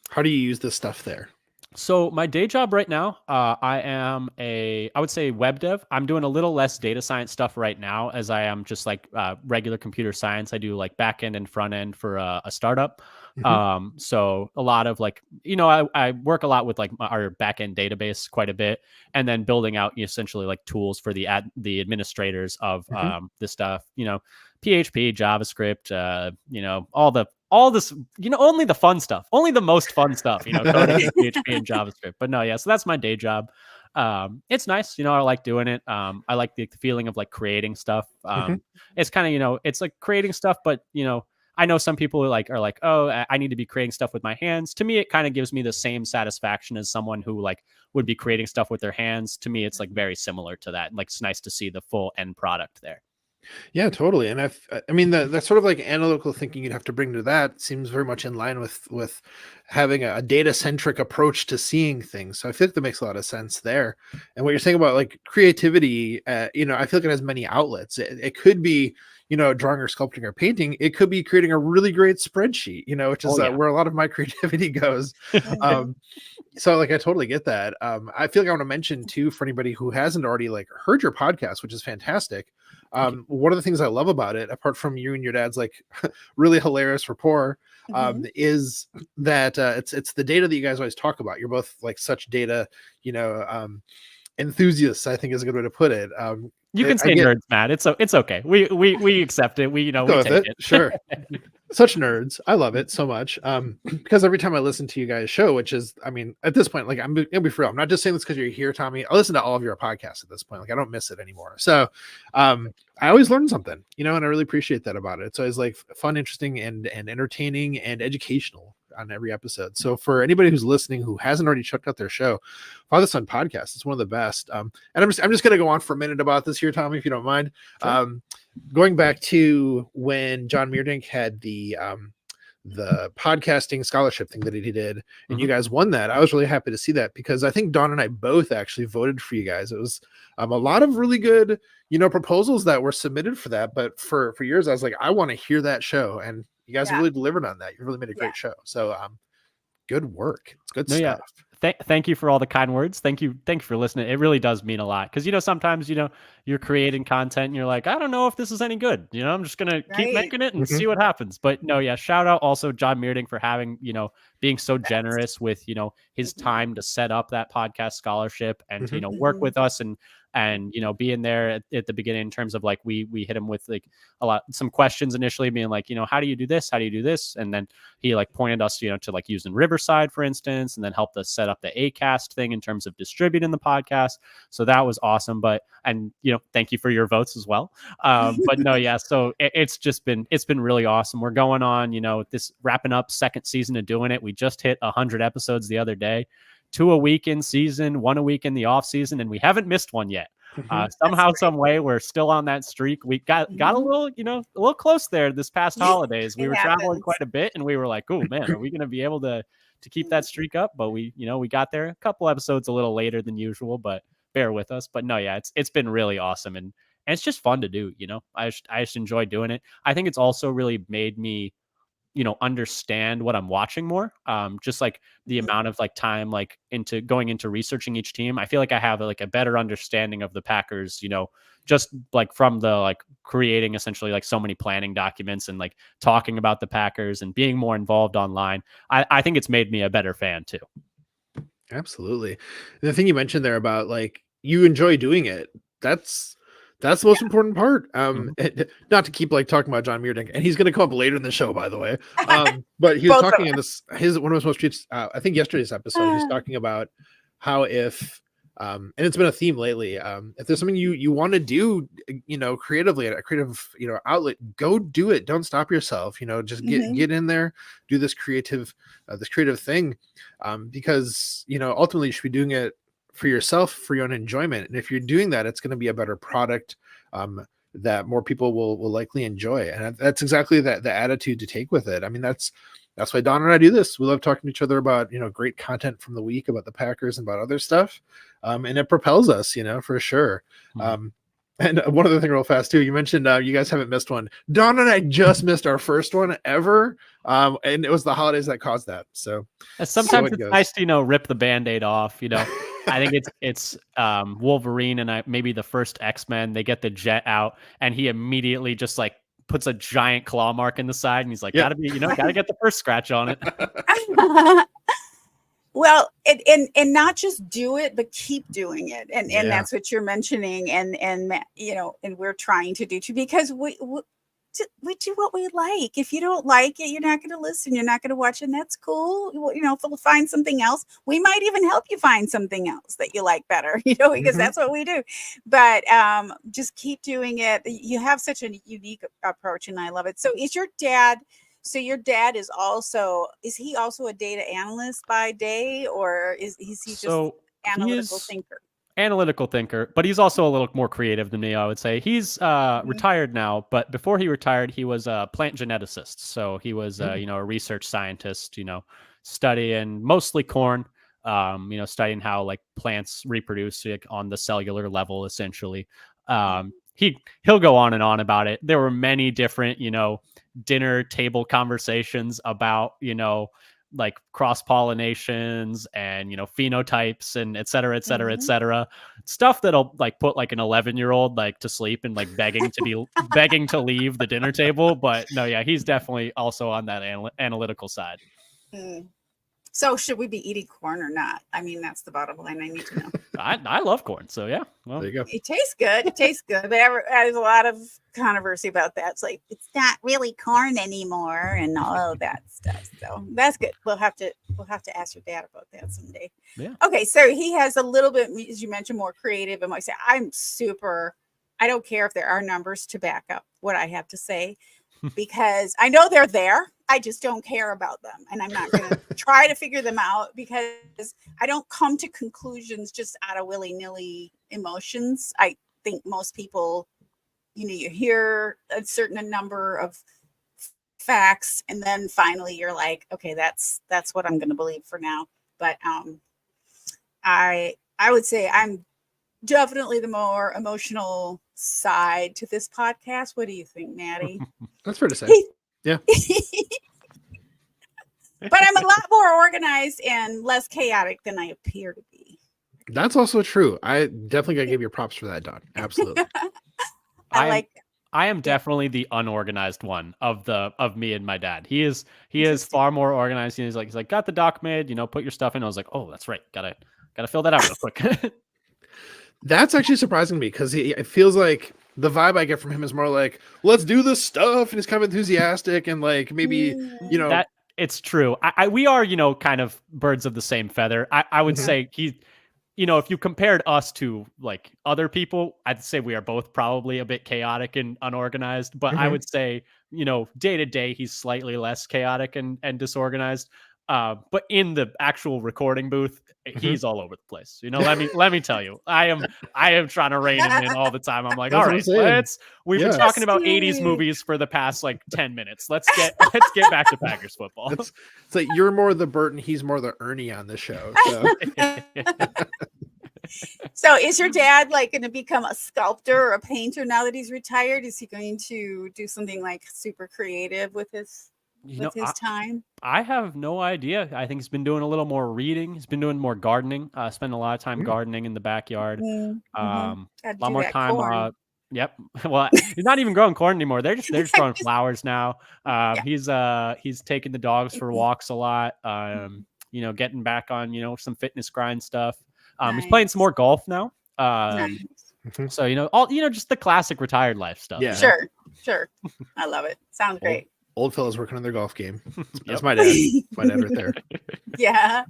How do you use this stuff there? So my day job right now, I would say web dev. I'm doing a little less data science stuff right now, as I am just like regular computer science. I do like back end and front end for a startup. So a lot of like, you know, I work a lot with like our back end database quite a bit, and then building out essentially like tools for the administrators of this stuff, you know, PHP, JavaScript, you know, all this, you know, only the fun stuff, only the most fun stuff, you know, coding in PHP and JavaScript. But no, yeah, so that's my day job. It's nice, you know, I like doing it. I like the feeling of like creating stuff. It's kind of, you know, it's like creating stuff, but you know, I know some people are like, oh, I need to be creating stuff with my hands. To me, it kind of gives me the same satisfaction as someone who like would be creating stuff with their hands. To me, it's like very similar to that. Like it's nice to see the full end product there. Yeah, totally. And I mean, that sort of like analytical thinking you'd have to bring to that seems very much in line with having a data centric approach to seeing things. So I feel like that makes a lot of sense there. And what you're saying about like creativity, you know, I feel like it has many outlets. It could be, you know, drawing or sculpting or painting. It could be creating a really great spreadsheet, you know, which is where a lot of my creativity goes. So like, I totally get that. I feel like I want to mention too, for anybody who hasn't already like heard your podcast, which is fantastic. One of the things I love about it, apart from you and your dad's like really hilarious rapport, is that it's the data that you guys always talk about. You're both like such data, you know, enthusiasts, I think is a good way to put it. You can say nerds, Matt. It's okay. We accept it. We, you know, we take it. Sure. Such nerds. I love it so much. Because every time I listen to you guys' show, which is, I mean, at this point, like I'm gonna be for real. I'm not just saying this because you're here, Tommy. I listen to all of your podcasts at this point. Like I don't miss it anymore. So I always learn something, you know, and I really appreciate that about it. It's always like fun, interesting, and entertaining and educational on every episode. So for anybody who's listening who hasn't already checked out their show, Father Son Podcast, it's one of the best. And I'm just going to go on for a minute about this here, Tommy, if you don't mind. Sure. Going back to when John Meerdink had the podcasting scholarship thing that he did, and you guys won that. I was really happy to see that because I think Don and I both actually voted for you guys. It was a lot of really good, you know, proposals that were submitted for that. But for years, I was like, I want to hear that show, and you guys really delivered on that. You really made a great show. So good work. It's good stuff. Thank you for all the kind words. Thank you for listening. It really does mean a lot. Because, you know, sometimes, you know, you're creating content and you're like, I don't know if this is any good. You know, I'm just going to keep making it and see what happens. But no, yeah, shout out also John Meerdink for having, you know, being so generous with, you know, his time to set up that podcast scholarship and to, you know, work with us and, you know, being there at the beginning in terms of like, we hit him with like some questions initially being like, you know, how do you do this? How do you do this? And then he like pointed us, you know, to like using Riverside, for instance, and then helped us set up the Acast thing in terms of distributing the podcast. So that was awesome. And, you know, thank you for your votes as well. But no, yeah. So it's been really awesome. We're going on, you know, this wrapping up second season of doing it. We just hit 100 episodes the other day. 2 a week in season, 1 a week in the off season, and we haven't missed one yet. Somehow, some way, we're still on that streak. We got a little, you know, a little close there this past holidays. We were traveling quite a bit, and we were like, "Oh man, are we going to be able to keep that streak up?" But we got there a couple episodes a little later than usual, but bear with us. But no, yeah, it's been really awesome, and it's just fun to do. I just enjoy doing it. I think it's also really made me understand what I'm watching more. Just like the Mhm. amount of like time like into going into researching each team. I feel like I have like a better understanding of the Packers, just like from the like creating essentially like so many planning documents and like talking about the Packers and being more involved online. I think it's made me a better fan too. Absolutely. The thing you mentioned there about like you enjoy doing it, that's the most important part. Mhm. Not to keep like talking about John Meerdink, and he's going to come up later in the show, by the way. But he was Both of talking in his one of his most recent, I think yesterday's episode. He's us. talking about how if and it's been a theme lately. If there's something you want to do, creatively, a creative outlet, go do it. Don't stop yourself. Just Mhm. get in there, do this creative thing, because ultimately you should be doing it for yourself, for your own enjoyment. And if you're doing that, it's going to be a better product that more people will likely enjoy. And that's exactly the attitude to take with it. I mean, that's why Don and I do this. We love talking to each other about great content from the week, about the Packers and about other stuff, and it propels us, for sure. Mhm. And one other thing real fast too, you mentioned you guys haven't missed one. Don and I just missed our first one ever, and it was the holidays that caused that. So Sometimes it it's goes. nice to rip the Band-Aid off. I think it's Wolverine and maybe the first X-Men. They get the jet out, and he immediately just like puts a giant claw mark in the side, and he's like, Yep. gotta get the first scratch on it. Well, and not just do it, but keep doing it, and Yeah. that's what you're mentioning, and and we're trying to do too, because we do what we like. If you don't like it, you're not going to listen, you're not going to watch, and that's cool. If we'll find something else, we might even help you find something else that you like better, because that's what we do. But just keep doing it. You have such a unique approach, and I love it. So is your dad? So your dad is he also a data analyst by day, or is he just So analytical thinker? Analytical thinker, but he's also a little more creative than me, I would say. He's retired now, but before he retired, he was a plant geneticist. So he was, a research scientist, studying mostly corn, studying how like plants reproduce like, on the cellular level, essentially. He'll go on and on about it. There were many different, dinner table conversations about, like cross pollinations and phenotypes and et cetera, et cetera, et cetera, stuff that'll like put like an 11-year-old like to sleep and like begging to leave the dinner table. But no, yeah, he's definitely also on that analytical side. So should we be eating corn or not? I mean, that's the bottom line I need to know. I love corn, so yeah. Well, there you go. It tastes good. But there's a lot of controversy about that. It's like it's not really corn anymore, and all of that stuff. So that's good. We'll have to ask your dad about that someday. Yeah. Okay, so he has a little bit, as you mentioned, more creative. And like I say, I don't care if there are numbers to back up what I have to say, because I know they're there. I just don't care about them, and I'm not going to try to figure them out, because I don't come to conclusions just out of willy-nilly emotions. I think most people, you hear a certain number of facts, and then finally you're like, okay, that's what I'm going to believe for now. But I would say I'm definitely the more emotional side to this podcast. What do you think, Maddie? That's fair to say. Yeah. But I'm a lot more organized and less chaotic than I appear to be. That's also true. I definitely gotta give you props for that, Don. Absolutely. I am definitely the unorganized one of me and my dad. He is far more organized. He's like, got the doc made, put your stuff in. I was like, oh, that's right. Gotta fill that out real quick. That's actually surprising to me, because it feels like the vibe I get from him is more like, let's do this stuff, and he's kind of enthusiastic, and like maybe that it's true. We are kind of birds of the same feather. I would say he, if you compared us to like other people, I'd say we are both probably a bit chaotic and unorganized. But I would say day to day he's slightly less chaotic and disorganized. But in the actual recording booth, he's all over the place. Let me tell you, I am trying to rein him in all the time. I'm like, all right, we've been talking about 80s movies for the past like 10 minutes. Let's get back to Packers football. It's like you're more the Burton, he's more the Ernie on the show. So. So is your dad like going to become a sculptor or a painter now that he's retired? Is he going to do something like super creative with his You know, time? I have no idea. I think he's been doing a little more reading. He's been doing more gardening. Spending a lot of time gardening in the backyard. Gotta A lot do more that time. corn. Yep. Well, he's not even growing corn anymore. They're just growing flowers now. He's taking the dogs for walks a lot. You know, getting back on some fitness grind stuff. He's playing some Nice. more golf now. Nice. So just the classic retired life stuff. Yeah. Sure. I love it. Sounds great. Old fellas working on their golf game. That's Yep. my dad. My dad right there. Yeah.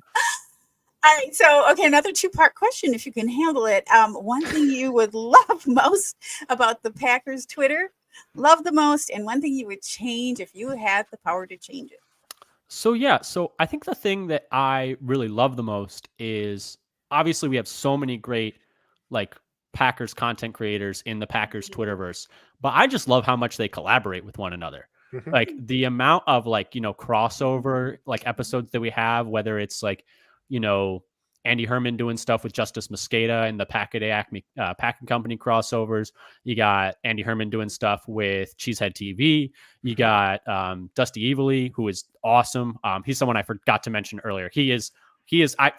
All right. So, okay, another two-part question, if you can handle it. One thing you would love most about the Packers Twitter, love the most, and one thing you would change if you had the power to change it. So I think the thing that I really love the most is obviously we have so many great like Packers content creators in the Packers Twitterverse, but I just love how much they collaborate with one another. Like the amount of crossover like episodes that we have, whether it's Andy Herman doing stuff with Justice Mosqueda and the Packing Company crossovers. You got Andy Herman doing stuff with Cheesehead TV. You got Dusty Evely, who is awesome. He's someone I forgot to mention earlier. He is I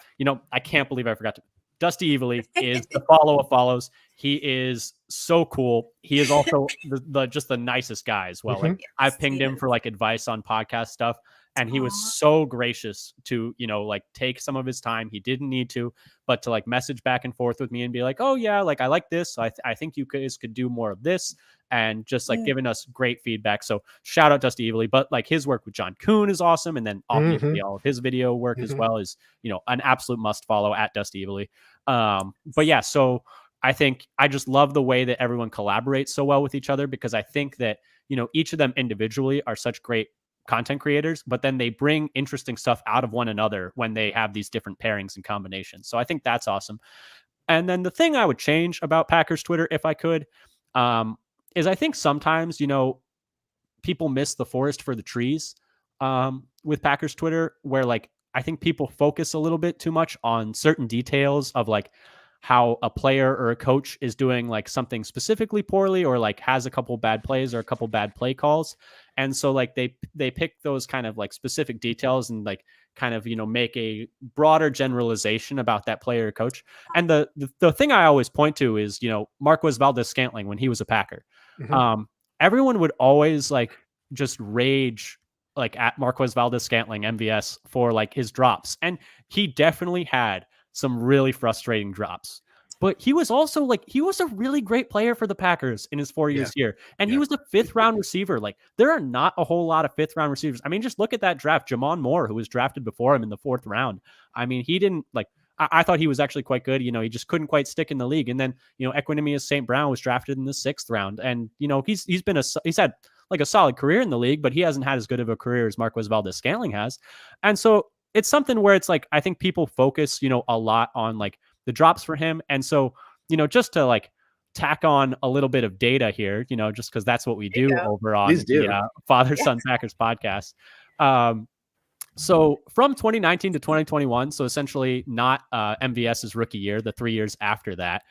can't believe I forgot to. Dusty Evely is the follow of follows. He is so cool. He is also just the nicest guy as well. Like I've pinged him for like advice on podcast stuff, and he was so gracious to take some of his time. He didn't need to, but to like message back and forth with me and be like, oh yeah, like I like this. So I think you guys could do more of this, and just like giving us great feedback. So shout out Dusty Evely. But like his work with John Kuhn is awesome, and then obviously all of his video work as well is an absolute must follow at Dusty Evely. But yeah, so I think I just love the way that everyone collaborates so well with each other, because I think that each of them individually are such great content creators, but then they bring interesting stuff out of one another when they have these different pairings and combinations. So I think that's awesome. And then the thing I would change about Packers Twitter, if I could, is I think sometimes, people miss the forest for the trees with Packers Twitter, where like I think people focus a little bit too much on certain details of like how a player or a coach is doing like something specifically poorly, or like has a couple bad plays or a couple bad play calls. And so like they pick those kind of like specific details and like kind of, make a broader generalization about that player or coach. And the thing I always point to is, Marquez Valdes-Scantling, when he was a Packer, everyone would always like just rage like at Marquez Valdes-Scantling MVS for like his drops. And he definitely had some really frustrating drops, but he was also like, he was a really great player for the Packers in his 4 years here. And he was a 5th round receiver. Like there are not a whole lot of 5th round receivers. I mean, just look at that draft, Jamon Moore, who was drafted before him in the 4th round. I mean, he didn't like, I thought he was actually quite good. He just couldn't quite stick in the league. And then, Equanimeous St. Brown was drafted in the 6th round. And, he's had like a solid career in the league, but he hasn't had as good of a career as Marquez Valdes-Scantling has. And so it's something where it's like, I think people focus, a lot on like the drops for him. And so, just to like tack on a little bit of data here, just because that's what we do over on the Father Son Packers podcast. So from 2019 to 2021, so essentially not MVS's rookie year, the 3 years after that,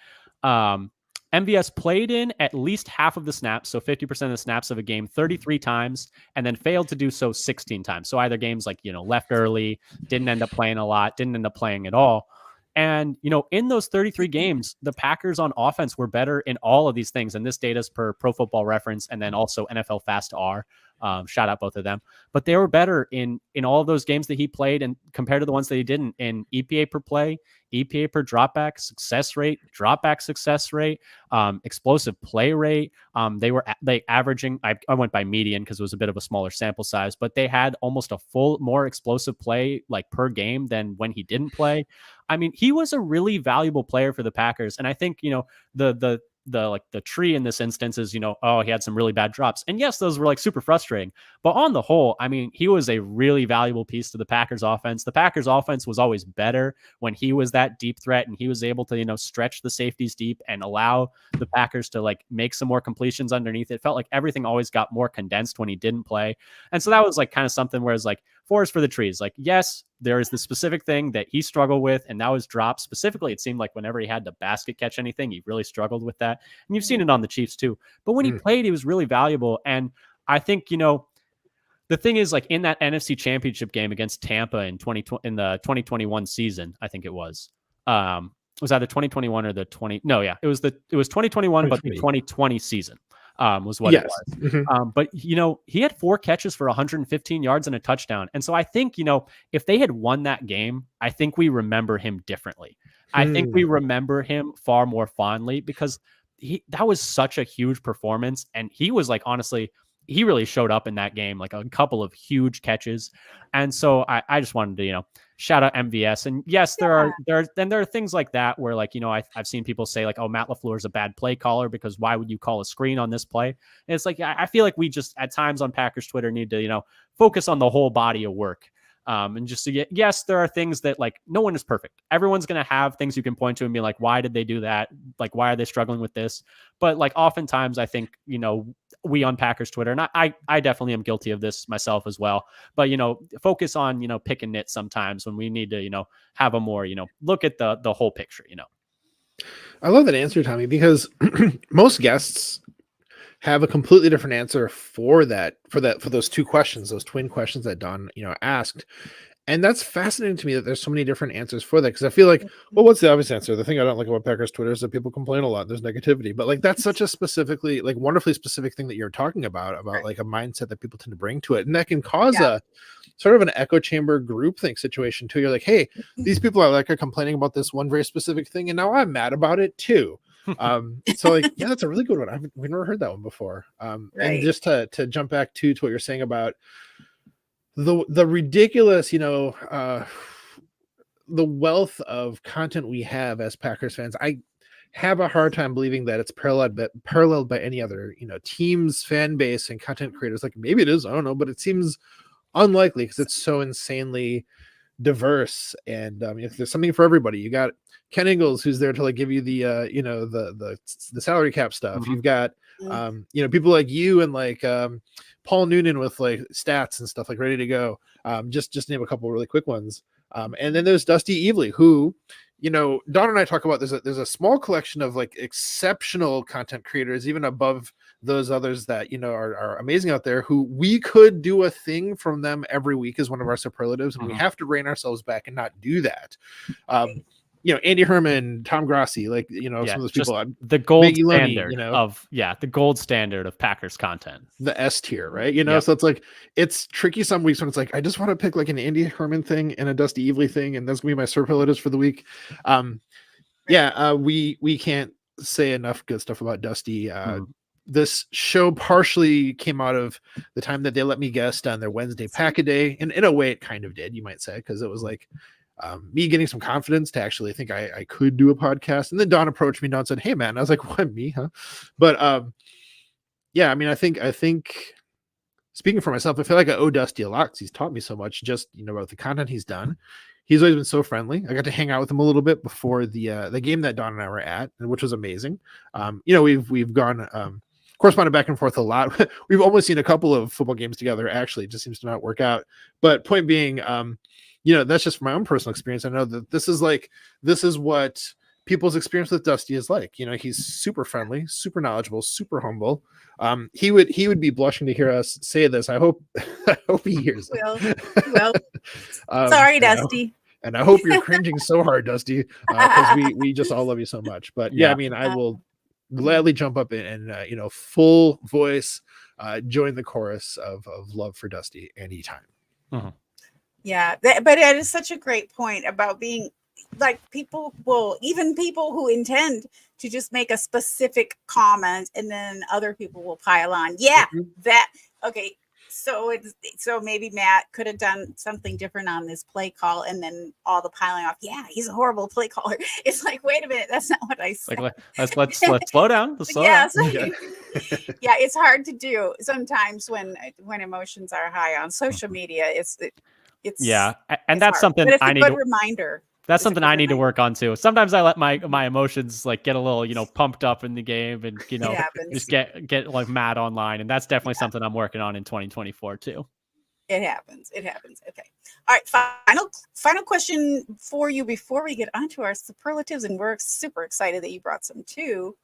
MVS played in at least half of the snaps, so 50% of the snaps of a game 33 times, and then failed to do so 16 times. So either games like, left early, didn't end up playing a lot, didn't end up playing at all. And, in those 33 games, the Packers on offense were better in all of these things. And this data is per Pro Football Reference and then also NFL Fast R. Shout out both of them. But they were better in all of those games that he played, and compared to the ones that he didn't, in EPA per play, EPA per dropback, success rate, dropback success rate, explosive play rate. They averaging, I went by median because it was a bit of a smaller sample size, but they had almost a full more explosive play like per game than when he didn't play. I mean, he was a really valuable player for the Packers. And I think, the tree in this instance is, he had some really bad drops. And yes, those were like super frustrating. But on the whole, I mean, he was a really valuable piece to the Packers offense. The Packers offense was always better when he was that deep threat and he was able to, stretch the safeties deep and allow the Packers to like make some more completions underneath. It felt like everything always got more condensed when he didn't play. And so that was like kind of something where it's like forest for the trees. Like, yes, there is the specific thing that he struggled with, and that was drops. Specifically, it seemed like whenever he had to basket catch anything, he really struggled with that. And you've seen it on the Chiefs too. But when he played, he was really valuable. And I think, the thing is, like, in that NFC Championship game against Tampa in the 2021 season, I think it was either 2021 or the 20. No, yeah, it was 2021, but the 2020 season was what it was. But he had 4 catches for 115 yards and a touchdown. And so I think, if they had won that game, I think we remember him differently. I think we remember him far more fondly because that was such a huge performance. And he was like, honestly, he really showed up in that game, like a couple of huge catches. And so I just wanted to, shout out MVS. And yes, there are things like that where, like, I've seen people say like, oh, Matt LaFleur is a bad play caller because why would you call a screen on this play? And it's like, I feel like we just at times on Packers Twitter need to, focus on the whole body of work. And just to yes, there are things that, like, no one is perfect. Everyone's going to have things you can point to and be like, why did they do that? Like, why are they struggling with this? But like, oftentimes I think, we on Packers Twitter, and I definitely am guilty of this myself as well, but, focus on, pick and knit sometimes when we need to, have a more, look at the whole picture, I love that answer, Tommy, because most guests have a completely different answer for those 2 questions, those twin questions that Don, asked. And that's fascinating to me that there's so many different answers for that. Because I feel like, well, what's the obvious answer? The thing I don't like about Packers Twitter is that people complain a lot. There's negativity, but like, that's such a specifically, like, wonderfully specific thing that you're talking about like a mindset that people tend to bring to it. And that can cause a sort of an echo chamber groupthink situation too. You're like, hey, these people are complaining about this one very specific thing, and now I'm mad about it too. So like, yeah, that's a really good one. We've never heard that one before. And just to jump back to what you're saying about the ridiculous, the wealth of content we have as Packers fans, I have a hard time believing that it's paralleled by any other, teams, fan base, and content creators. Like, maybe it is, I don't know, but it seems unlikely because it's so insanely diverse. And if there's something for everybody, you got Ken Ingalls, who's there to like give you the the salary cap stuff. You've got people like you and like Paul Noonan with like stats and stuff like ready to go. Just name a couple really quick ones. And then there's Dusty Evely, who, Don and I talk about. There's a small collection of like exceptional content creators, even above those others that are amazing out there, who we could do a thing from them every week as one of our superlatives, and we have to rein ourselves back and not do that. Andy Herman, Tom Grassi, like, some of those people. The gold standard the gold standard of Packers content. The S tier, right? So it's like, it's tricky some weeks when it's like, I just want to pick like an Andy Herman thing and a Dusty Evely thing, and that's gonna be my superlatives for the week. We can't say enough good stuff about Dusty. This show partially came out of the time that they let me guest on their Wednesday Pack-A-Day, and in a way it kind of did, you might say, because it was like me getting some confidence to actually think I could do a podcast. And then Don approached me and said, hey man, and I was like, what, me, huh? But I think speaking for myself, I feel like I owe Dusty a lot because he's taught me so much, just about the content he's done. He's always been so friendly. I got to hang out with him a little bit before the game that Don and I were at, which was amazing. We've gone corresponded back and forth a lot. We've almost seen a couple of football games together. Actually, it just seems to not work out. But point being, that's just from my own personal experience. I know that this is what people's experience with Dusty is like. He's super friendly, super knowledgeable, super humble. He would be blushing to hear us say this. I hope he hears it. Well, sorry, Dusty. And I hope you're cringing so hard, Dusty, because we just all love you so much. But I will gladly jump up and full voice join the chorus of love for Dusty anytime. Yeah, but it is such a great point about being like, people who intend to just make a specific comment, and then other people will pile on. Okay. So maybe Matt could have done something different on this play call, and then all the piling off. Yeah, he's a horrible play caller. It's like, wait a minute, that's not what I said. Like, let's slow down. It's hard to do sometimes when emotions are high on social media. It's and that's hard. Something but it's I a need good reminder. That's something I need to work on too. Sometimes I let my emotions like get a little, pumped up in the game, and just get like mad online, and that's definitely something I'm working on in 2024 too. It happens. It happens. Okay. All right. Final question for you before we get onto our superlatives, and we're super excited that you brought some too.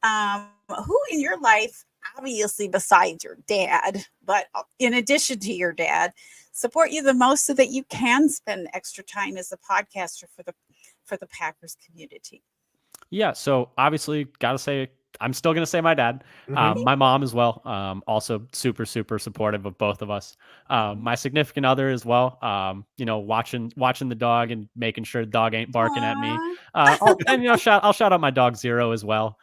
Who in your life, obviously besides your dad, but in addition to your dad, support you the most so that you can spend extra time as a podcaster for the Packers community? Yeah, so obviously, gotta say, I'm still gonna say my dad, Mhm. my mom as well. Also super super supportive of both of us. My significant other as well. Watching the dog and making sure the dog ain't barking at me. Aw. And I'll shout out my dog Zero as well.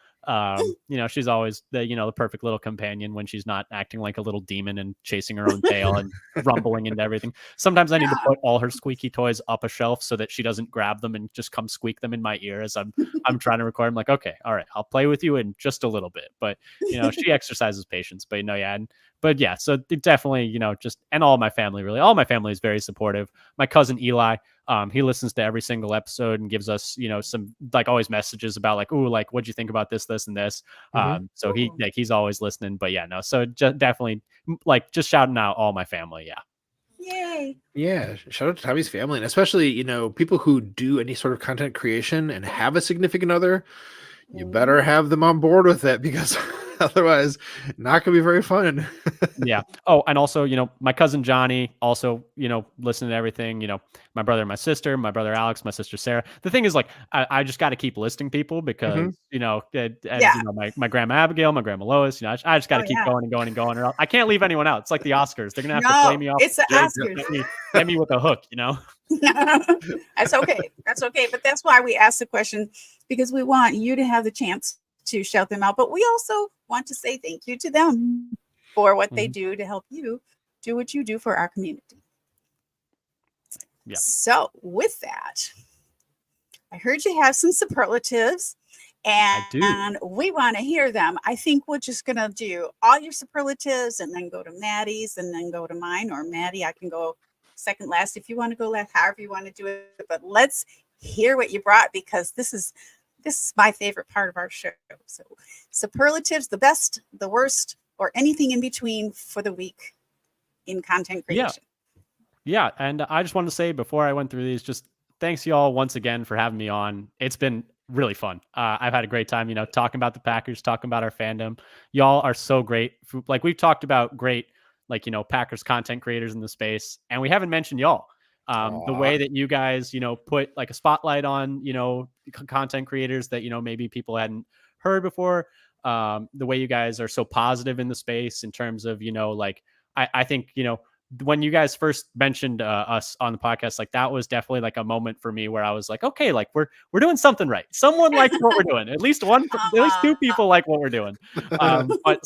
She's always the perfect little companion when she's not acting like a little demon and chasing her own tail and rumbling into everything. Sometimes I need to put all her squeaky toys up a shelf so that she doesn't grab them and just come squeak them in my ear as I'm trying to record. I'm like, okay, all right, I'll play with you in just a little bit. But she exercises patience. But so definitely, just and all my family, really, all my family is very supportive. My cousin Eli, he listens to every single episode and gives us, some always messages about what'd you think about this, and this. Mhm. So he's always listening. But so definitely just shouting out all my family. Yeah. Yay. Yeah, shout out to Tommy's family, and especially people who do any sort of content creation and have a significant other. You better have them on board with it, because otherwise, not gonna be very fun. Yeah. Oh, and also, my cousin Johnny also, listening to everything, my brother and my sister, my brother Alex, my sister Sarah. The thing is, I just got to keep listing people because, Mhm. my grandma Abigail, my grandma Lois, I just got to Oh, keep yeah. going and going and going. Or I can't leave anyone out. It's like the Oscars. They're going to have to No, play me off. it's the Stage, Oscars. get me with a hook, That's okay. That's okay. But that's why we asked the question, because we want you to have the chance to shout them out. But we also want to say thank you to them for what they Mhm. do to help you do what you do for our community. Yeah. So with that, I heard you have some superlatives, I do. and we want to hear them. I think we're just going to do all your superlatives and then go to Maddie's and then go to mine, or Maddie, I can go second last if you want to go last, however you want to do it. But let's hear what you brought, because this is my favorite part of our show. So superlatives, the best, the worst, or anything in between for the week in content creation. Yeah. And I just wanted to say before I went through these, just thanks y'all once again for having me on. It's been really fun. I've had a great time, talking about the Packers, talking about our fandom. Y'all are so great. We've talked about great, Packers content creators in the space, and we haven't mentioned y'all. The way that you guys, put a spotlight on, content creators that, maybe people hadn't heard before. The way you guys are so positive in the space in terms of, I think, when you guys first mentioned us on the podcast, that was definitely a moment for me where I was like, okay, we're doing something right. Someone likes what we're doing. At least two people like what we're doing. But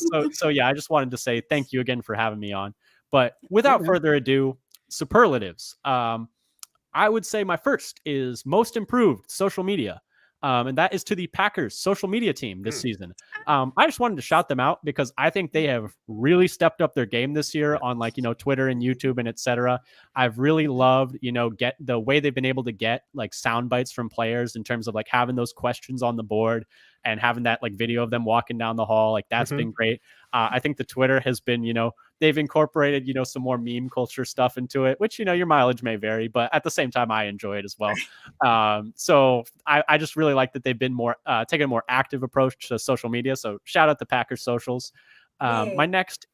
yeah, I just wanted to say thank you again for having me on. But without further ado, superlatives. I would say my first is most improved social media. And that is to the Packers social media team this season. I just wanted to shout them out because I think they have really stepped up their game this year on Twitter and YouTube and etc. I've really loved, get the way they've been able to get sound bites from players in terms of having those questions on the board and having that video of them walking down the hall. That's been great. I think the Twitter has been, they've incorporated, some more meme culture stuff into it, which, your mileage may vary, but at the same time, I enjoy it as well. So I just really like that they've been more, taking a more active approach to social media. So shout out to Packers socials. My next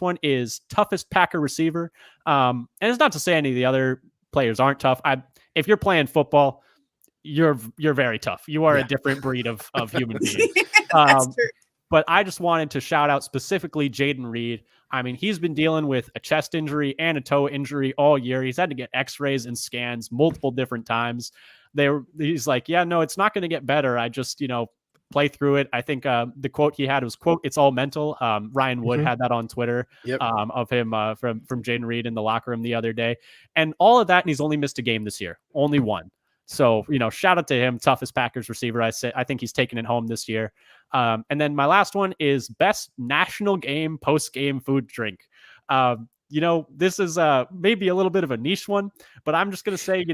one is toughest Packer receiver. And it's not to say any of the other players aren't tough. If you're playing football, you're very tough. You are a different breed of human being. That's true. But I just wanted to shout out specifically Jaden Reed. I mean, he's been dealing with a chest injury and a toe injury all year. He's had to get x-rays and scans multiple different times. He's like, yeah, no, it's not going to get better. I just, play through it. I think the quote he had was, quote, "It's all mental." Ryan Wood had that on Twitter of him from Jaden Reed in the locker room the other day. And all of that, and he's only missed a game this year. Only one. So, shout out to him, toughest Packers receiver. I think he's taking it home this year. And then my last one is best national game post-game food drink. This is maybe a little bit of a niche one, but I'm just going to say,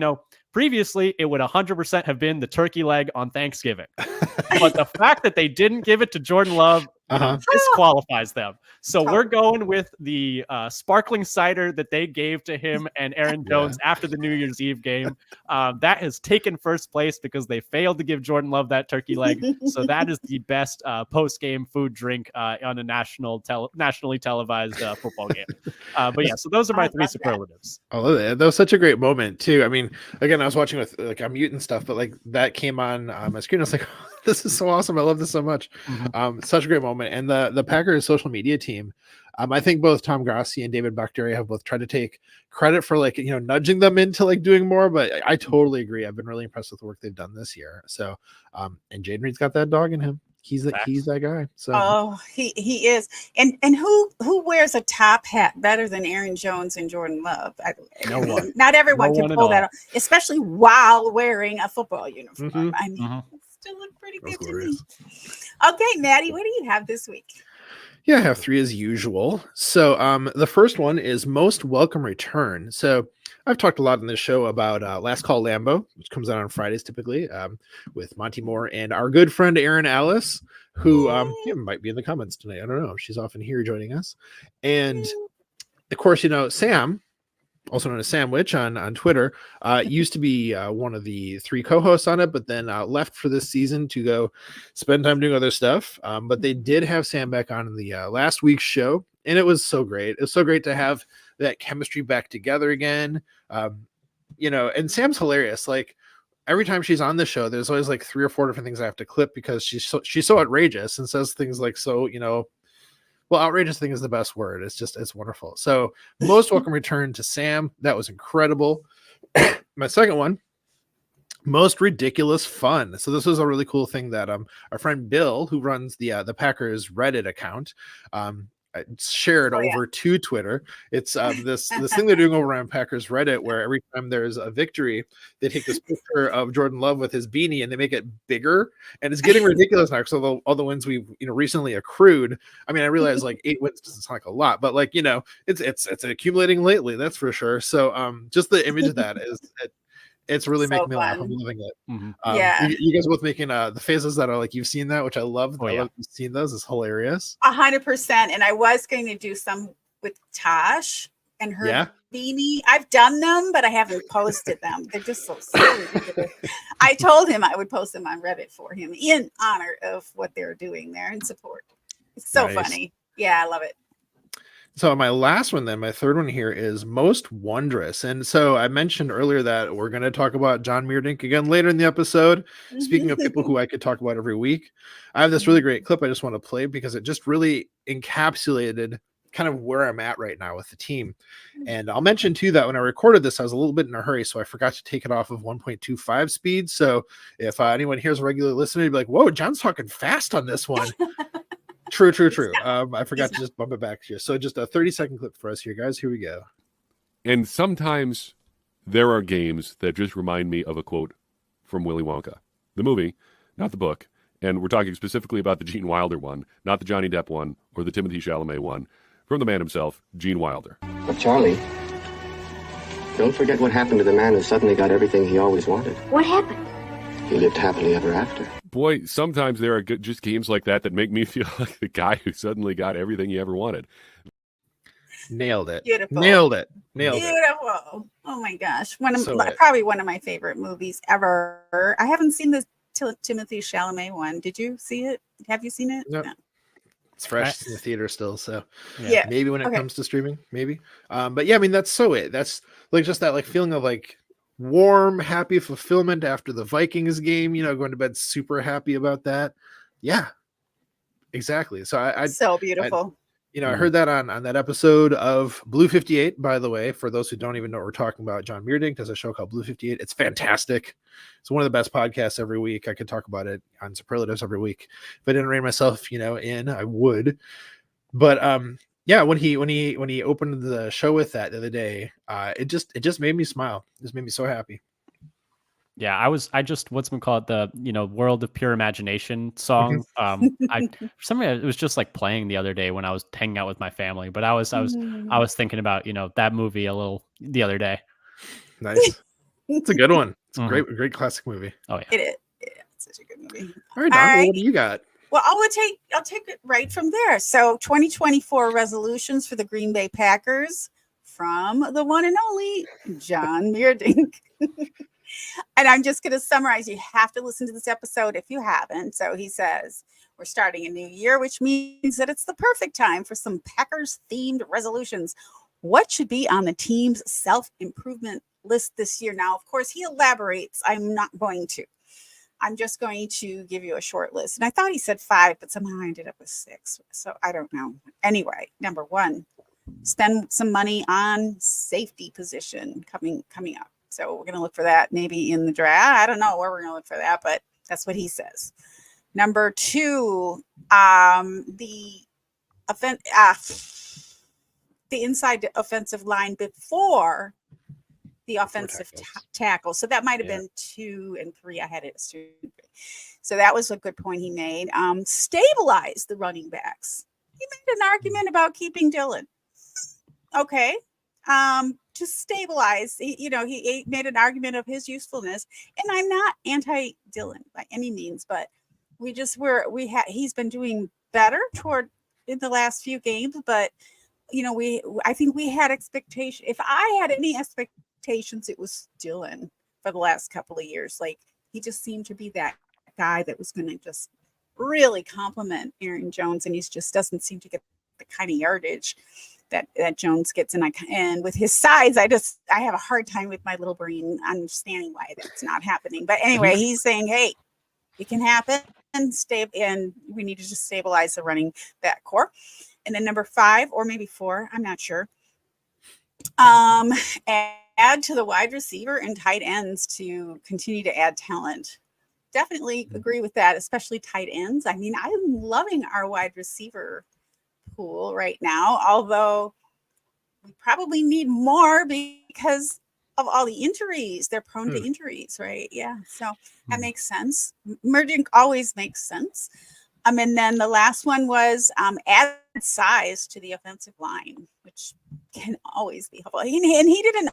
previously it would 100% have been the turkey leg on Thanksgiving. But the fact that they didn't give it to Jordan Love disqualifies them. So we're Totally. going with the sparkling cider that they gave to him and Aaron Jones after the New Year's Eve game. That has taken first place because they failed to give Jordan Love that turkey leg. So that is the best post-game food drink on a nationally televised football game. But yeah, so those are my three superlatives. Oh, that was such a great moment too. I mean, again, I was watching with like I'm mute and stuff, but like that came on my screen. I was like, this is so awesome. I love this so much. Such a great moment. And the Packers social media team, I think both Tom Grassi and David Bakhtiari have both tried to take credit for like, nudging them into like doing more, but I totally agree. I've been really impressed with the work they've done this year. So, and Jaden Reed's got that dog in him. He's that guy. So he is. And who wears a top hat better than Aaron Jones and Jordan Love? No one. Not everyone can pull that off, especially while wearing a football uniform. I mean, it still look pretty good to me. Okay, Maddie, what do you have this week? Yeah, I have three as usual. So the first one is most welcome return. So I've talked a lot in this show about Last Call Lambo, which comes out on Fridays typically, with Monty Moore and our good friend Aaron Alice, who might be in the comments tonight. I don't know. She's often here joining us. And of course, Sam, also known as Sandwich on Twitter, used to be one of the three co-hosts on it, but then left for this season to go spend time doing other stuff. But they did have Sam back on in the last week's show, and it was so great. It was so great to have that chemistry back together again. And Sam's hilarious. Like every time she's on the show, there's always like 3 or 4 different things I have to clip because she's so outrageous and says things like well, outrageous thing is the best word. It's wonderful. So most welcome return to Sam. That was incredible. My second one, most ridiculous fun. So this was a really cool thing that our friend Bill, who runs the Packers Reddit account, shared over to Twitter. It's this thing they're doing over on Packers Reddit, where every time there's a victory, they take this picture of Jordan Love with his beanie and they make it bigger, and it's getting ridiculous now. So all the wins we've recently accrued. I mean, I realize like 8 wins doesn't sound like a lot, but like it's accumulating lately, that's for sure. So just the image of that it's really making me laugh. I'm loving it. You guys are both making the faces that are like you've seen that, which I love. I love you've seen those. It's hilarious. 100%. And I was going to do some with Tosh and her beanie. I've done them, but I haven't posted them. They're just so silly. I told him I would post them on Reddit for him in honor of what they're doing there and support. It's so funny. Yeah, I love it. So my last one then, my third one here is most wondrous. And so I mentioned earlier that we're going to talk about John Meerdink again later in the episode. Speaking of people who I could talk about every week, I have this really great clip I just want to play because it just really encapsulated kind of where I'm at right now with the team. And I'll mention too that when I recorded this, I was a little bit in a hurry, so I forgot to take it off of 1.25 speed. So if anyone here's a regular listener, you'd be like, whoa, John's talking fast on this one. True. I forgot to just bump it back here. So just a 30-second clip for us here, guys. Here we go. And sometimes there are games that just remind me of a quote from Willy Wonka, the movie, not the book. And we're talking specifically about the Gene Wilder one, not the Johnny Depp one or the Timothée Chalamet one, from the man himself, Gene Wilder. But Charlie, don't forget what happened to the man who suddenly got everything he always wanted. What happened? He lived happily ever after. Boy, sometimes there are just games like that make me feel like the guy who suddenly got everything he ever wanted. Nailed it. Beautiful. Nailed it. Beautiful. Oh my gosh. Probably one of my favorite movies ever. I haven't seen the Timothée Chalamet one. Did you see it? Have you seen it? No. It's fresh in the theater still, so yeah. Maybe when it comes to streaming, maybe. But yeah, I mean that's it. That's like just that like feeling of like warm, happy fulfillment after the Vikings game, going to bed super happy about that. Yeah, exactly. So so beautiful. I heard that on that episode of Blue 58, by the way. For those who don't even know what we're talking about, John Meerdink does a show called Blue 58. It's fantastic. It's one of the best podcasts every week. I could talk about it on superlatives every week. If I didn't rein myself, in, I would. But yeah, when he opened the show with that the other day, it just made me smile. It just made me so happy. Yeah, I just what's been called the World of Pure Imagination song. For some reason it was just like playing the other day when I was hanging out with my family. But I was thinking about that movie a little the other day. Nice, it's a good one. It's a great classic movie. Oh yeah, it is. Yeah, it's such a good movie. All right, Don, what do you got? Well, I'll take it right from there. So 2024 resolutions for the Green Bay Packers from the one and only John Meerdink. And I'm just going to summarize. You have to listen to this episode if you haven't. So he says, we're starting a new year, which means that it's the perfect time for some Packers themed resolutions. What should be on the team's self-improvement list this year? Now, of course, he elaborates. I'm not going to. I'm just going to give you a short list. And I thought he said 5, but somehow I ended up with 6. So I don't know. Anyway, number 1, spend some money on safety position coming up. So we're going to look for that maybe in the draft. I don't know where we're going to look for that, but that's what he says. Number 2, the inside offensive line before the offensive tackle. So that might have been 2 and 3. I had it as 2 and 3. So that was a good point he made. Stabilize the running backs. He made an argument about keeping Dillon. Okay. To stabilize, he made an argument of his usefulness, and I'm not anti-Dillon by any means, but he's been doing better in the last few games, but I think we had expectation. If I had any expectations, it was Dillon for the last couple of years. Like, he just seemed to be that guy that was going to just really compliment Aaron Jones, and he just doesn't seem to get the kind of yardage that Jones gets. And with his size, I have a hard time with my little brain understanding why that's not happening. But anyway, he's saying, hey, it can happen, and we need to just stabilize the running back core. And then number 5 or maybe 4, I'm not sure. Add to the wide receiver and tight ends to continue to add talent. Definitely agree with that, especially tight ends. I mean, I'm loving our wide receiver pool right now, although we probably need more because of all the injuries. They're prone to injuries, right? Yeah. So that makes sense. Merging always makes sense. And then the last one was add size to the offensive line, which can always be helpful. And he didn't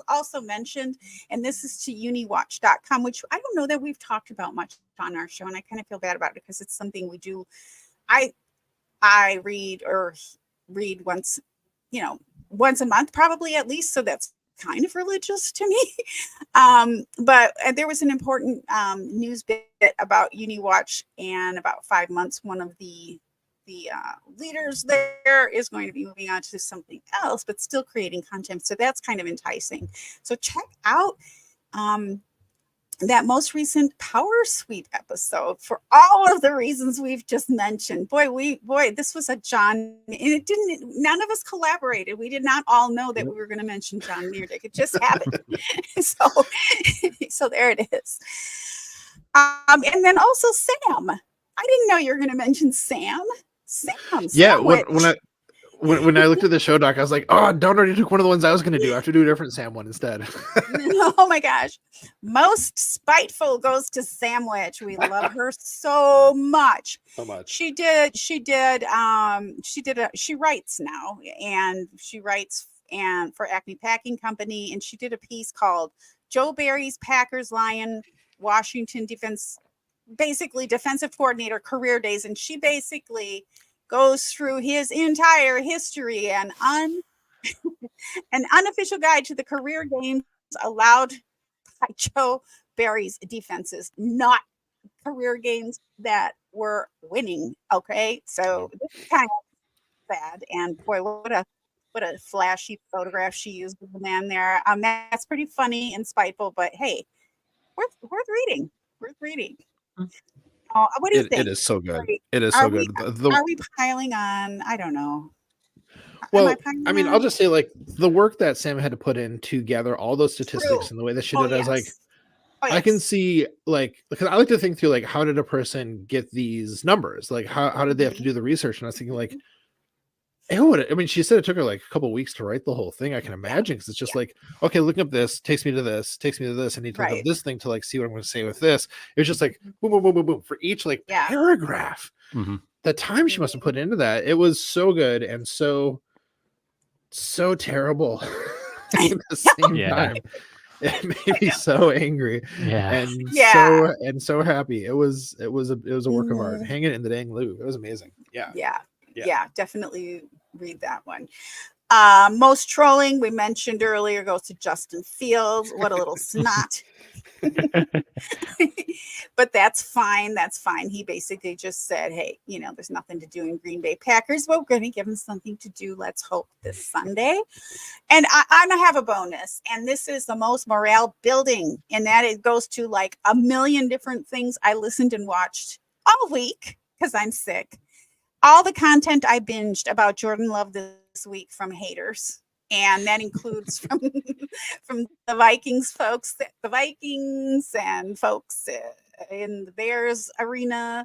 also mentioned, and this is to uniwatch.com, which I don't know that we've talked about much on our show, and I kind of feel bad about it because it's something we do. I read once, once a month, probably at least. So that's kind of religious to me. But there was an important news bit about UniWatch, and about 5 months, one of the leaders there is going to be moving on to something else, but still creating content. So that's kind of enticing. So check out that most recent Power Suite episode for all of the reasons we've just mentioned. Boy, this was a John, and none of us collaborated. We did not all know that we were going to mention John Meerdink. It just happened. So there it is. And then also Sam. I didn't know you were going to mention Sam. Yeah, when I looked at the show doc, I was like, oh, Dawn already took one of the ones I was going to do. I have to do a different Sam one instead. Oh my gosh. Most spiteful goes to Sandwich. We love her so much. She writes now, and she writes for Acme Packing Company, and she did a piece called Joe Barry's Packers Lion Washington defensive coordinator career days. And she basically goes through his entire history and an unofficial guide to the career games allowed by Joe Barry's defenses, not career games that were winning. Okay, so this is kind of bad. And boy, what a flashy photograph she used of the man there. That's pretty funny and spiteful, but hey, worth reading. What do you think? It is so good. It is so good. Are we piling on? I don't know. Well, I mean, I'll just say, like, the work that Sam had to put in to gather all those statistics and the way that she did, I was like, I can see, like, because I like to think through, like, how did a person get these numbers? Like, how did they have to do the research? And I was thinking, like, she said it took her like a couple of weeks to write the whole thing. I can imagine, because it's just like, okay, looking up this takes me to this, I need to look up this thing to like see what I'm going to say with this. It was just like boom, boom, boom, boom, boom for each like paragraph. Mm-hmm. The time she must have put into that, it was so good and so terrible at the same time. It made me so angry Yeah. and Yeah. so happy. It was a work of art. Mhm. Hang it in the dang Louvre. It was amazing. Yeah. Yeah. Yeah. Yeah. Definitely read that one. Most trolling we mentioned earlier goes to Justin Fields. What a little snot. But that's fine. That's fine. He basically just said, hey, there's nothing to do in Green Bay Packers, but we're going to give him something to do. Let's hope this Sunday. And I'm going to have a bonus. And this is the most morale building. And that it goes to like a million different things I listened and watched all week because I'm sick. All the content I binged about Jordan Love this week from haters. And that includes from the Vikings folks, the Vikings and folks in the Bears arena,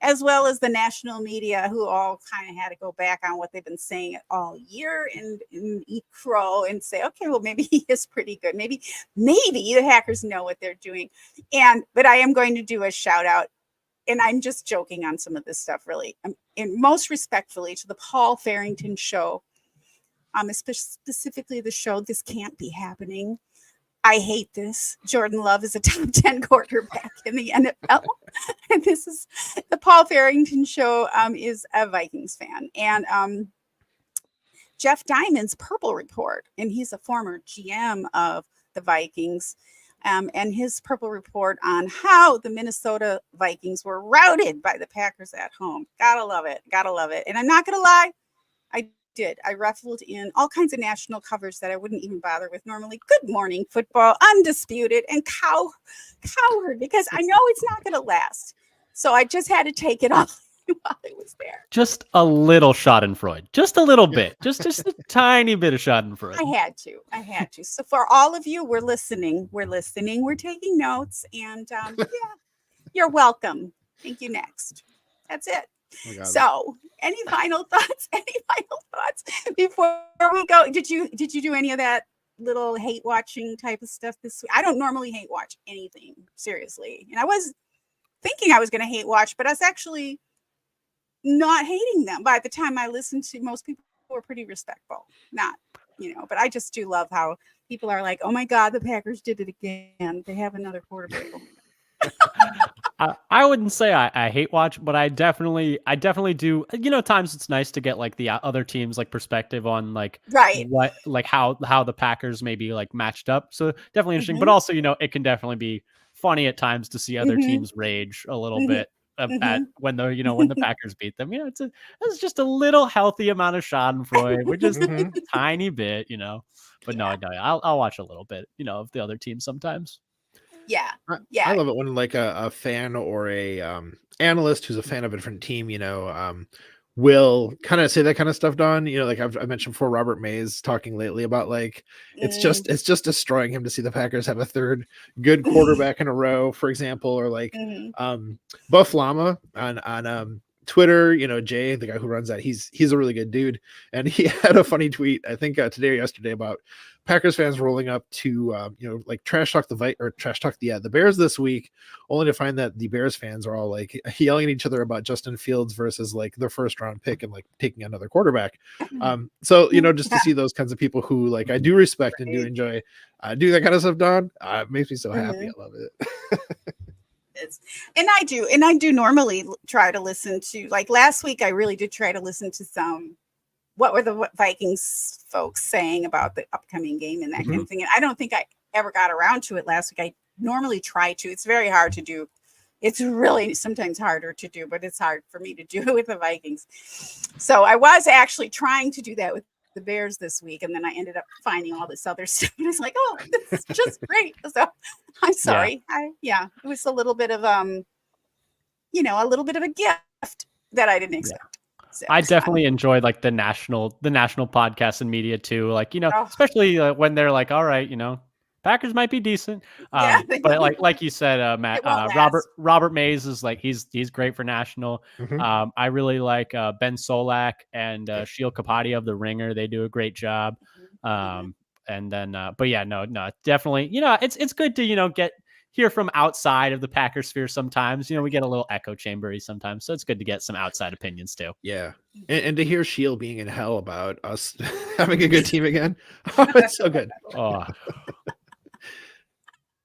as well as the national media, who all kind of had to go back on what they've been saying all year and eat crow and say, okay, well, maybe he is pretty good. Maybe the Hackers know what they're doing. But I am going to do a shout out. And I'm just joking on some of this stuff, really. And most respectfully to the Paul Farrington show. Specifically the show This Can't Be Happening. I hate this. Jordan Love is a top 10 quarterback in the NFL. And this is the Paul Farrington show is a Vikings fan. And Jeff Diamond's Purple Report, and he's a former GM of the Vikings, and his Purple Report on how the Minnesota Vikings were routed by the Packers at home. Gotta love it. Gotta love it. And I'm not going to lie, I ruffled in all kinds of national covers that I wouldn't even bother with normally. Good Morning Football, Undisputed, and Cowherd, because I know it's not going to last. So I just had to take it off while it was there. Just a little Schadenfreude. Just a little bit. Just a tiny bit of Schadenfreude. I had to. So for all of you, we're listening. We're taking notes. And yeah, you're welcome. Thank you. Next. That's it. Oh, So any final thoughts before we go? Did you do any of that little hate watching type of stuff this week? I don't normally hate watch anything, seriously. And I was thinking I was going to hate watch, but I was actually not hating them. By the time I listened to, most people were pretty respectful. Not, but I just do love how people are like, oh my God, the Packers did it again. They have another quarterback. I wouldn't say I hate watch, but I definitely do. Times it's nice to get like the other teams like perspective on like right what like how the Packers maybe like matched up. So definitely interesting, Mm-hmm. but also it can definitely be funny at times to see other Mm-hmm. teams rage a little Mm-hmm. bit at when the when the Packers beat them. It's just a little healthy amount of Schadenfreude, which is a tiny bit, But no, I'll watch a little bit, of the other team sometimes. Yeah. I love it when like a fan or a analyst who's a fan of a different team, will kind of say that kind of stuff, Don. Like I mentioned before, Robert Mays talking lately about like it's just destroying him to see the Packers have a third good quarterback in a row, for example, or like Buff Llama on Twitter, Jay, the guy who runs that, he's a really good dude, and he had a funny tweet I think today or yesterday about Packers fans rolling up to like trash talk the Bears this week, only to find that the Bears fans are all like yelling at each other about Justin Fields versus like their first round pick and like taking another quarterback. So just to see those kinds of people who like I do respect and do enjoy do that kind of stuff, Don, it makes me so happy. I love it. And I do normally try to listen to, like last week I really did try to listen to some what were the Vikings folks saying about the upcoming game and that kind of thing. And I don't think I ever got around to it last week. I normally try to. It's very hard to do. It's really sometimes harder to do, but it's hard for me to do with the Vikings. So I was actually trying to do that with the Bears this week, and then I ended up finding all this other stuff. And it's like, oh, this is just great. So I'm sorry. It was a little bit of a gift that I didn't expect. So, I definitely enjoyed like the national podcasts and media too. Like, especially when they're like, all right, Packers might be decent. But like you said, Matt, Robert Mays is like, he's great for national. I really like Ben Solak and Sheil Kapati of The Ringer. They do a great job. And then, but yeah, no, definitely, it's good to, hear from outside of the Packer sphere sometimes. We get a little echo chambery sometimes, so it's good to get some outside opinions too. Yeah, and to hear Sheil being in hell about us having a good team again, it's so good.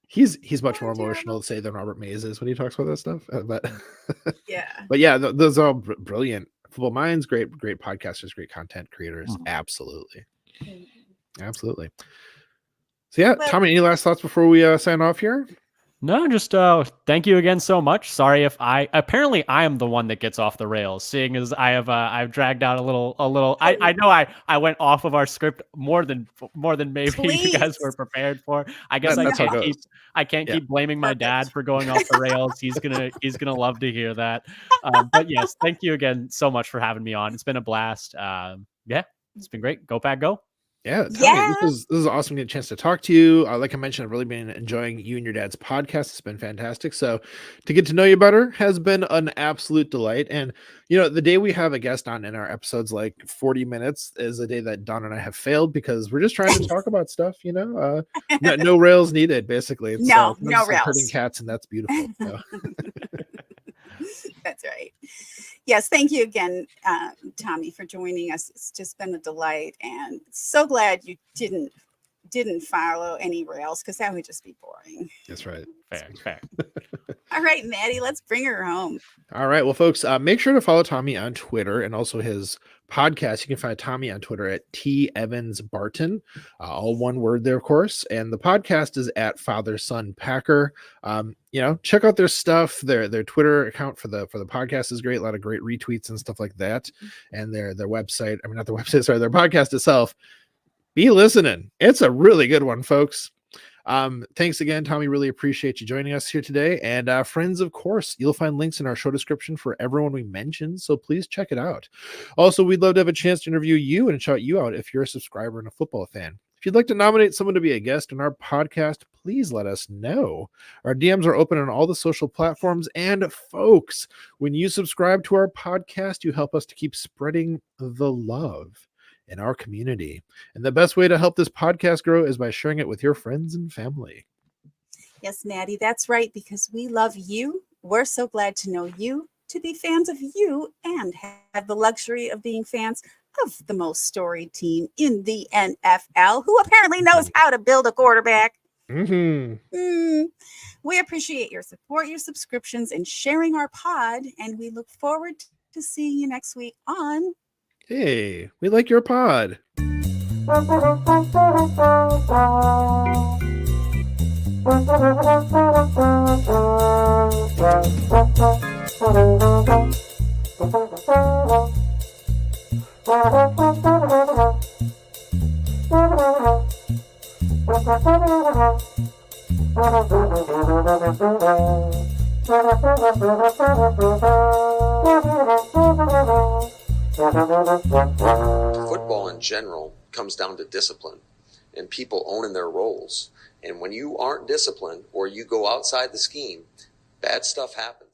He's much Poor more Daryl. emotional, say, than Robert Mays is when he talks about that stuff. But Yeah. but yeah, those are all brilliant football minds, great podcasters, great content creators. Mhm. Absolutely. Mhm. Absolutely. So yeah, Well- Tommy, any last thoughts before we sign off here? No, just thank you again so much. Sorry if I am the one that gets off the rails, seeing as I've dragged out a little. I know I went off of our script more than maybe you guys were Please. prepared for. I guess That's how it I goes. can't Yeah. keep blaming my Perfect. dad for going off the rails. He's gonna love to hear that. But yes, thank you again so much for having me on. It's been a blast. Yeah, it's been great. Go Pack, go. Yeah, Tommy, Yeah. this is awesome getting a chance to talk to you. Like I mentioned, I've really been enjoying you and your dad's podcast. It's been fantastic. So to get to know you better has been an absolute delight. And the day we have a guest on in our episodes, like 40 minutes, is a day that Don and I have failed because we're just trying to talk about stuff. No rails needed. Basically, it's No it's like herding rails. cats, and that's beautiful. So. That's right. Yes, thank you again, Tommy, for joining us. It's just been a delight, and so glad you didn't follow any rails, because that would just be boring. That's right. Fair. All right, Maddie, let's bring her home. All right. Well, folks, make sure to follow Tommy on Twitter and also his podcast. You can find Tommy on Twitter at Evans-Barton, all one word there, of course. And the podcast is at Father Son Packer. Check out their stuff. Their Twitter account for the podcast is great. A lot of great retweets and stuff like that. And their website, not their website, sorry, their podcast itself. Be listening. It's a really good one, folks. Thanks again, Tommy. Really appreciate you joining us here today. And friends, of course, you'll find links in our show description for everyone we mentioned, so please check it out. Also, we'd love to have a chance to interview you and shout you out if you're a subscriber and a football fan. If you'd like to nominate someone to be a guest on our podcast, please let us know. Our DMs are open on all the social platforms. And folks, when you subscribe to our podcast, you help us to keep spreading the love in our community. And the best way to help this podcast grow is by sharing it with your friends and family. Yes, Maddie, that's right, because we love you. We're so glad to know you, to be fans of you, and have the luxury of being fans of the most storied team in the NFL, who apparently knows how to build a quarterback. Mm-hmm. We appreciate your support, your subscriptions, and sharing our pod, and we look forward to seeing you next week on Hey, we like your pod. Football in general comes down to discipline and people owning their roles. And when you aren't disciplined or you go outside the scheme, bad stuff happens.